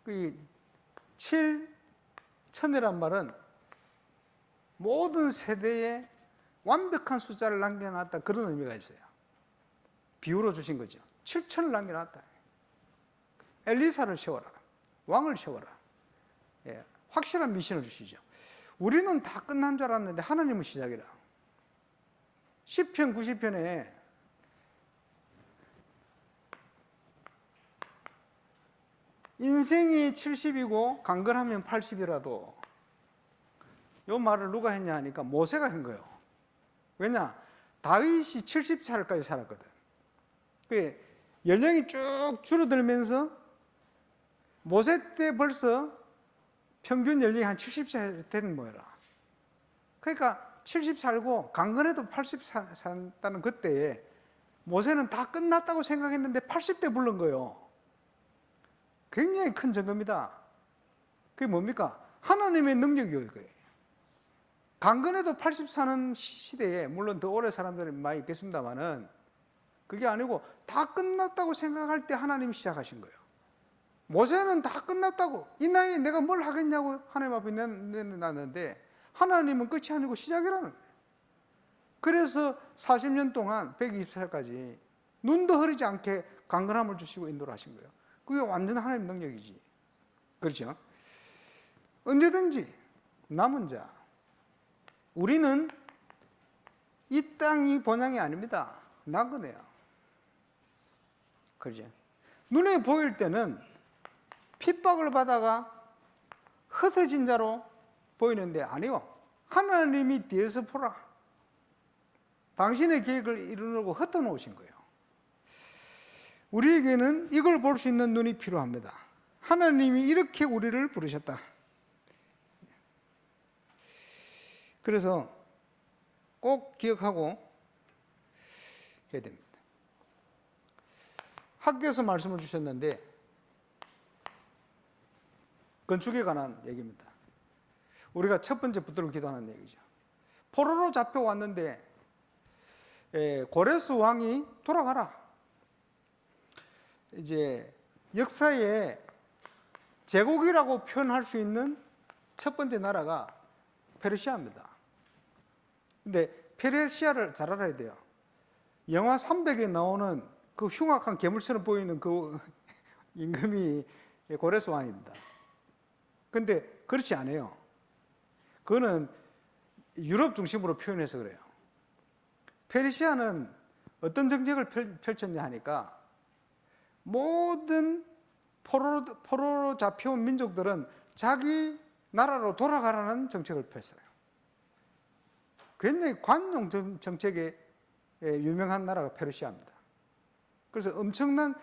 그 7, 1000이란 말은 모든 세대에 완벽한 숫자를 남겨놨다, 그런 의미가 있어요. 비유로 주신 거죠. 7000을 남겨놨다. 엘리사를 세워라, 왕을 세워라. 예, 확실한 미션을 주시죠. 우리는 다 끝난 줄 알았는데 하나님은 시작이라. 시편 90편에 인생이 70이고 강건하면 80이라도, 이 말을 누가 했냐 하니까 모세가 한 거예요. 왜냐? 다윗이 70살까지 살았거든. 그 연령이 쭉 줄어들면서 모세 때 벌써 평균 연령이 한 70살 된 모여라. 그러니까 70 살고 강건해도 80 산다는 그때에 모세는 다 끝났다고 생각했는데 80대 부른 거예요. 굉장히 큰 증거입니다. 그게 뭡니까? 하나님의 능력이에요. 강건해도 80 사는 시대에, 물론 더 오래 사람들이 많이 있겠습니다만은, 그게 아니고 다 끝났다고 생각할 때 하나님이 시작하신 거예요. 모세는 다 끝났다고, 이 나이에 내가 뭘 하겠냐고 하나님 앞에 내놨는데, 하나님은 끝이 아니고 시작이라는 거예요. 그래서 40년 동안 120살까지 눈도 흐리지 않게 강건함을 주시고 인도를 하신 거예요. 그게 완전 하나님의 능력이지. 그렇죠? 언제든지 남은 자, 우리는 이 땅이 본향이 아닙니다. 나그네요. 그렇죠? 눈에 보일 때는 핍박을 받아가 흩어진 자로 보이는데, 아니요, 하나님이 뒤에서 보라, 당신의 계획을 이루려고 흩어놓으신 거예요. 우리에게는 이걸 볼 수 있는 눈이 필요합니다. 하나님이 이렇게 우리를 부르셨다. 그래서 꼭 기억하고 해야 됩니다. 학교에서 말씀을 주셨는데, 건축에 관한 얘기입니다. 우리가 첫 번째 붙들고 기도하는 얘기죠. 포로로 잡혀왔는데 고레스 왕이 돌아가라. 이제 역사에 제국이라고 표현할 수 있는 첫 번째 나라가 페르시아입니다. 근데 페르시아를 잘 알아야 돼요. 영화 300에 나오는 그 흉악한 괴물처럼 보이는 그 임금이 고레스 왕입니다. 근데 그렇지 않아요. 그거는 유럽 중심으로 표현해서 그래요. 페르시아는 어떤 정책을 펼쳤냐 하니까, 모든 포로로 잡혀온 민족들은 자기 나라로 돌아가라는 정책을 펼쳐요. 굉장히 관용 정책에 유명한 나라가 페르시아입니다. 그래서 엄청난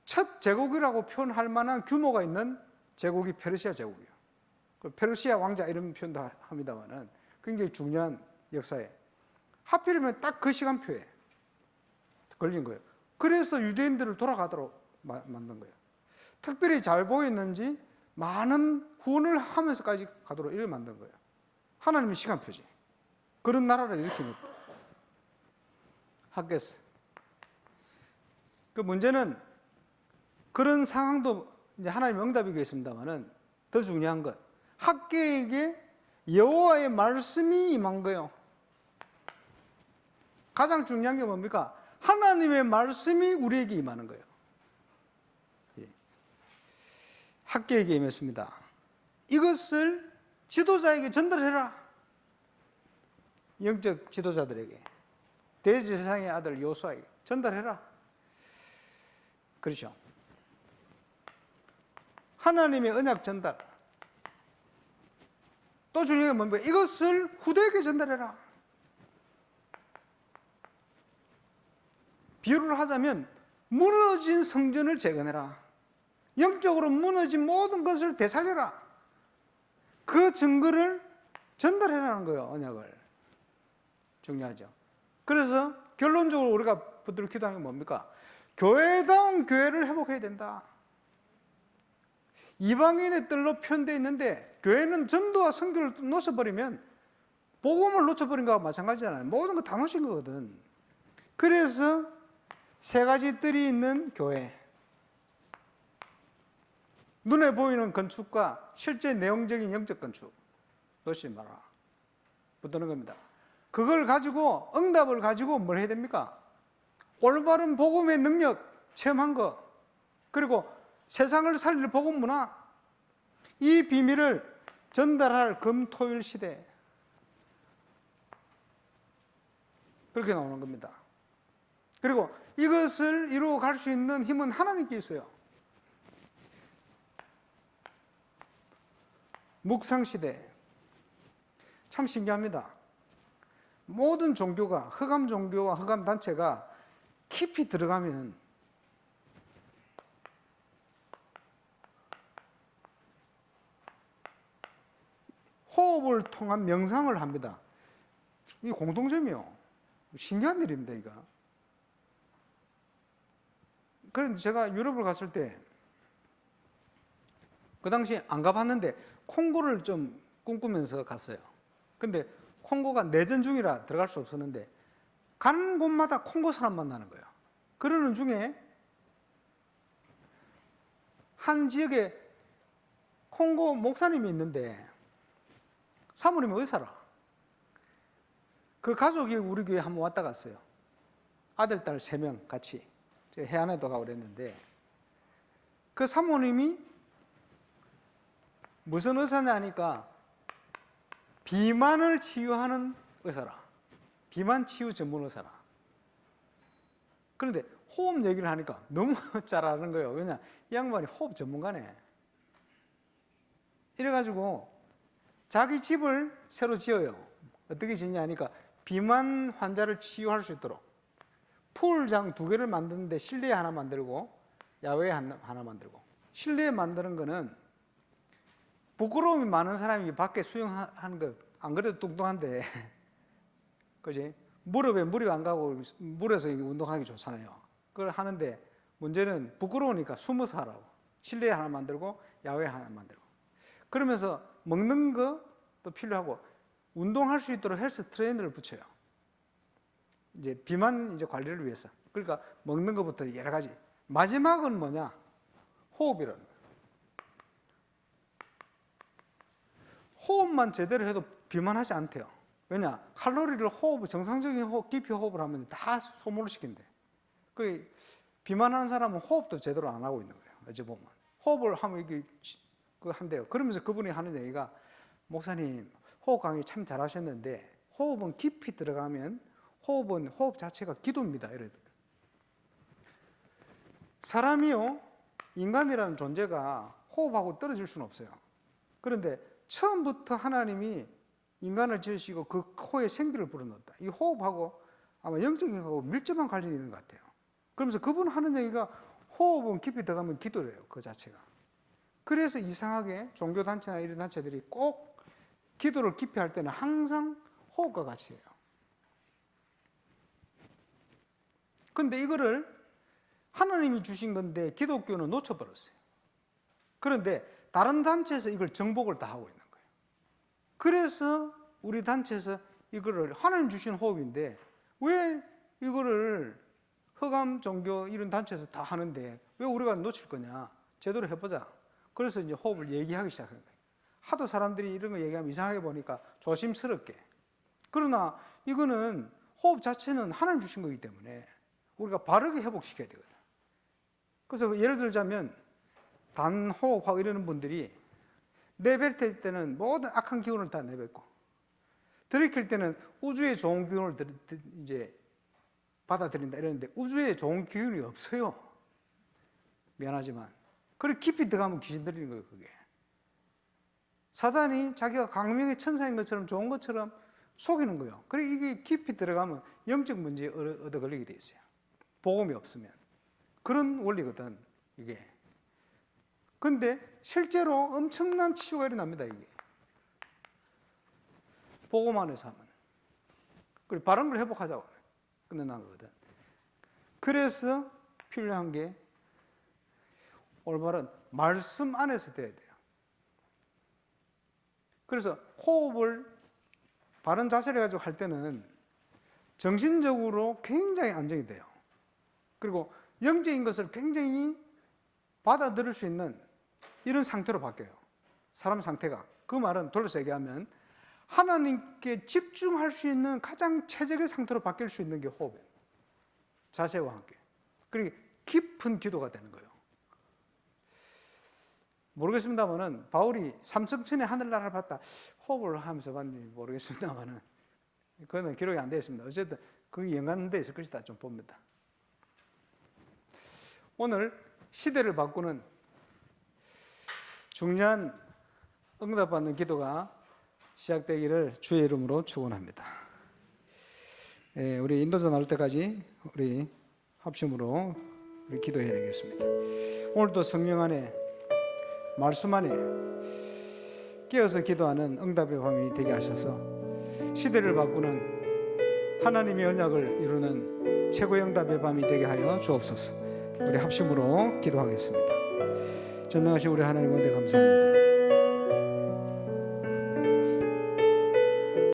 첫 제국이라고 표현할 만한 규모가 있는 제국이 페르시아 제국이에요. 페르시아 왕자 이런 표현도 합니다만은 굉장히 중요한 역사에, 하필이면 딱 그 시간표에 걸린 거예요. 그래서 유대인들을 돌아가도록 만든 거예요. 특별히 잘 보였는지 많은 후원을 하면서까지 가도록 이렇게 만든 거예요. 하나님의 시간표지. 그런 나라를 일으킨 겁니다. 학개스. 그 문제는 그런 상황도 이제 하나님의 응답이겠습니다만은, 더 중요한 것, 학개에게 여호와의 말씀이 임한 거예요. 가장 중요한 게 뭡니까? 하나님의 말씀이 우리에게 임하는 거예요. 학개에게 임했습니다. 이것을 지도자에게 전달해라. 영적 지도자들에게, 대제사장의 아들 요수아에게 전달해라. 그렇죠? 하나님의 언약 전달. 또 중요한 게 뭡니까? 이것을 후대에게 전달해라. 비유를 하자면 무너진 성전을 재건해라. 영적으로 무너진 모든 것을 되살려라. 그 증거를 전달해라는 거예요. 언약을. 중요하죠. 그래서 결론적으로 우리가 붙들고 기도하는 게 뭡니까? 교회다운 교회를 회복해야 된다. 이방인의 뜰로 표현되어 있는데, 교회는 전도와 선교를 놓쳐버리면 복음을 놓쳐버린 거와 마찬가지잖아요. 모든 거 다 놓친 거거든. 그래서 세 가지 뜰이 있는 교회. 눈에 보이는 건축과 실제 내용적인 영적 건축. 놓치지 마라. 붙드는 겁니다. 그걸 가지고, 응답을 가지고 뭘 해야 됩니까? 올바른 복음의 능력 체험한 거, 그리고 세상을 살릴 복음 문화, 이 비밀을 전달할 금토일 시대. 그렇게 나오는 겁니다. 그리고 이것을 이루어 갈 수 있는 힘은 하나님께 있어요. 묵상시대. 참 신기합니다. 모든 종교가, 흑암 종교와 흑암 단체가 깊이 들어가면 호흡을 통한 명상을 합니다. 이게 공통점이요. 신기한 일입니다, 이거. 그런데 제가 유럽을 갔을 때, 그 당시 안 가봤는데, 콩고를 좀 꿈꾸면서 갔어요. 근데 콩고가 내전 중이라 들어갈 수 없었는데, 가는 곳마다 콩고 사람 만나는 거예요. 그러는 중에, 한 지역에 콩고 목사님이 있는데, 사모님은 의사라. 그 가족이 우리 교회 한번 왔다 갔어요. 아들, 딸 3명 같이. 해안에도 가고 그랬는데, 그 사모님이 무슨 의사냐 하니까 비만을 치유하는 의사라. 비만 치유 전문 의사라. 그런데 호흡 얘기를 하니까 너무 잘 아는 거예요. 왜냐? 이 양반이 호흡 전문가네. 이래가지고 자기 집을 새로 지어요. 어떻게 짓냐 하니까 비만 환자를 치유할 수 있도록 풀장 2개를 만드는데 실내에 하나 만들고 야외에 하나 만들고, 실내에 만드는 거는 부끄러움이 많은 사람이 밖에 수영하는 거 안 그래도 뚱뚱한데 그지? 무릎에 물이 안 가고 물에서 운동하기 좋잖아요. 그걸 하는데 문제는 부끄러우니까 숨어서 하라고. 실내에 하나 만들고 야외에 하나 만들고, 그러면서 먹는 것도 필요하고 운동할 수 있도록 헬스 트레이너를 붙여요. 이제 비만 이제 관리를 위해서. 그러니까 먹는 것부터 여러 가지. 마지막은 뭐냐? 호흡이라는 거예요. 호흡만 제대로 해도 비만하지 않대요. 왜냐? 칼로리를 정상적인 호흡, 깊이 호흡을 하면 다 소모를 시킨대. 그 비만하는 사람은 호흡도 제대로 안 하고 있는 거예요. 어찌 보면 호흡을 하면 이게 한대요. 그러면서 그분이 하는 얘기가, 목사님 호흡 강의 참 잘하셨는데 호흡은 깊이 들어가면 호흡 자체가 기도입니다. 이래요. 사람이요, 인간이라는 존재가 호흡하고 떨어질 수는 없어요. 그런데 처음부터 하나님이 인간을 지으시고 그 코에 생기를 불어넣었다. 이 호흡하고 아마 영적인 거하고 밀접한 관련이 있는 것 같아요. 그러면서 그분 하는 얘기가 호흡은 깊이 들어가면 기도래요. 그 자체가. 그래서 이상하게 종교단체나 이런 단체들이 꼭 기도를 깊이 할 때는 항상 호흡과 같이 해요. 근데 이거를 하나님이 주신 건데 기독교는 놓쳐버렸어요. 그런데 다른 단체에서 이걸 정복을 다 하고 있는 거예요. 그래서 우리 단체에서 이거를 하나님 주신 호흡인데 왜 이거를 흑암 종교 이런 단체에서 다 하는데 왜 우리가 놓칠 거냐? 제대로 해보자. 그래서 이제 호흡을 얘기하기 시작한 거예요. 하도 사람들이 이런 거 얘기하면 이상하게 보니까 조심스럽게. 그러나 이거는 호흡 자체는 하나님 주신 거기 때문에 우리가 바르게 회복시켜야 되거든. 그래서 예를 들자면 단호흡하고 이러는 분들이 내뱉을 때는 모든 악한 기운을 다 내뱉고, 들이킬 때는 우주의 좋은 기운을 이제 받아들인다 이러는데 우주에 좋은 기운이 없어요. 미안하지만. 그리고 깊이 들어가면 귀신 들리는 거예요, 그게. 사단이 자기가 광명의 천사인 것처럼 좋은 것처럼 속이는 거예요. 그리고 이게 깊이 들어가면 영적 문제에 얻어 걸리게 돼 있어요. 복음이 없으면. 그런 원리거든, 이게. 근데 실제로 엄청난 치유가 일어납니다, 이게. 복음 안에서 하면. 그리고 바른 걸 회복하자고 끝내는 거거든. 그래서 필요한 게 올바른 말씀 안에서 돼야 돼요. 그래서 호흡을 바른 자세를 가지고 할 때는 정신적으로 굉장히 안정이 돼요. 그리고 영적인 것을 굉장히 받아들일 수 있는 이런 상태로 바뀌어요. 사람 상태가. 그 말은 돌려서 얘기하면 하나님께 집중할 수 있는 가장 최적의 상태로 바뀔 수 있는 게 호흡이에요. 자세와 함께. 그리고 깊은 기도가 되는 거예요. 모르겠습니다만은 바울이 삼성천의 하늘나라를 봤다 호흡을 하면서 봤는지 모르겠습니다만은 그거는 기록이 안 되어 있습니다. 어쨌든 그게 연관되어 있을 것이다 좀 봅니다. 오늘 시대를 바꾸는 중요한 응답받는 기도가 시작되기를 주의 이름으로 축원합니다. 우리 인도자 나올 때까지 우리 합심으로 우리 기도해야 되겠습니다. 오늘도 성령 안에 말씀 안에 깨어서 기도하는 응답의 밤이 되게 하셔서 시대를 바꾸는 하나님의 언약을 이루는 최고의 응답의 밤이 되게 하여 주옵소서. 우리 합심으로 기도하겠습니다. 전능하신 우리 하나님 은혜 감사합니다.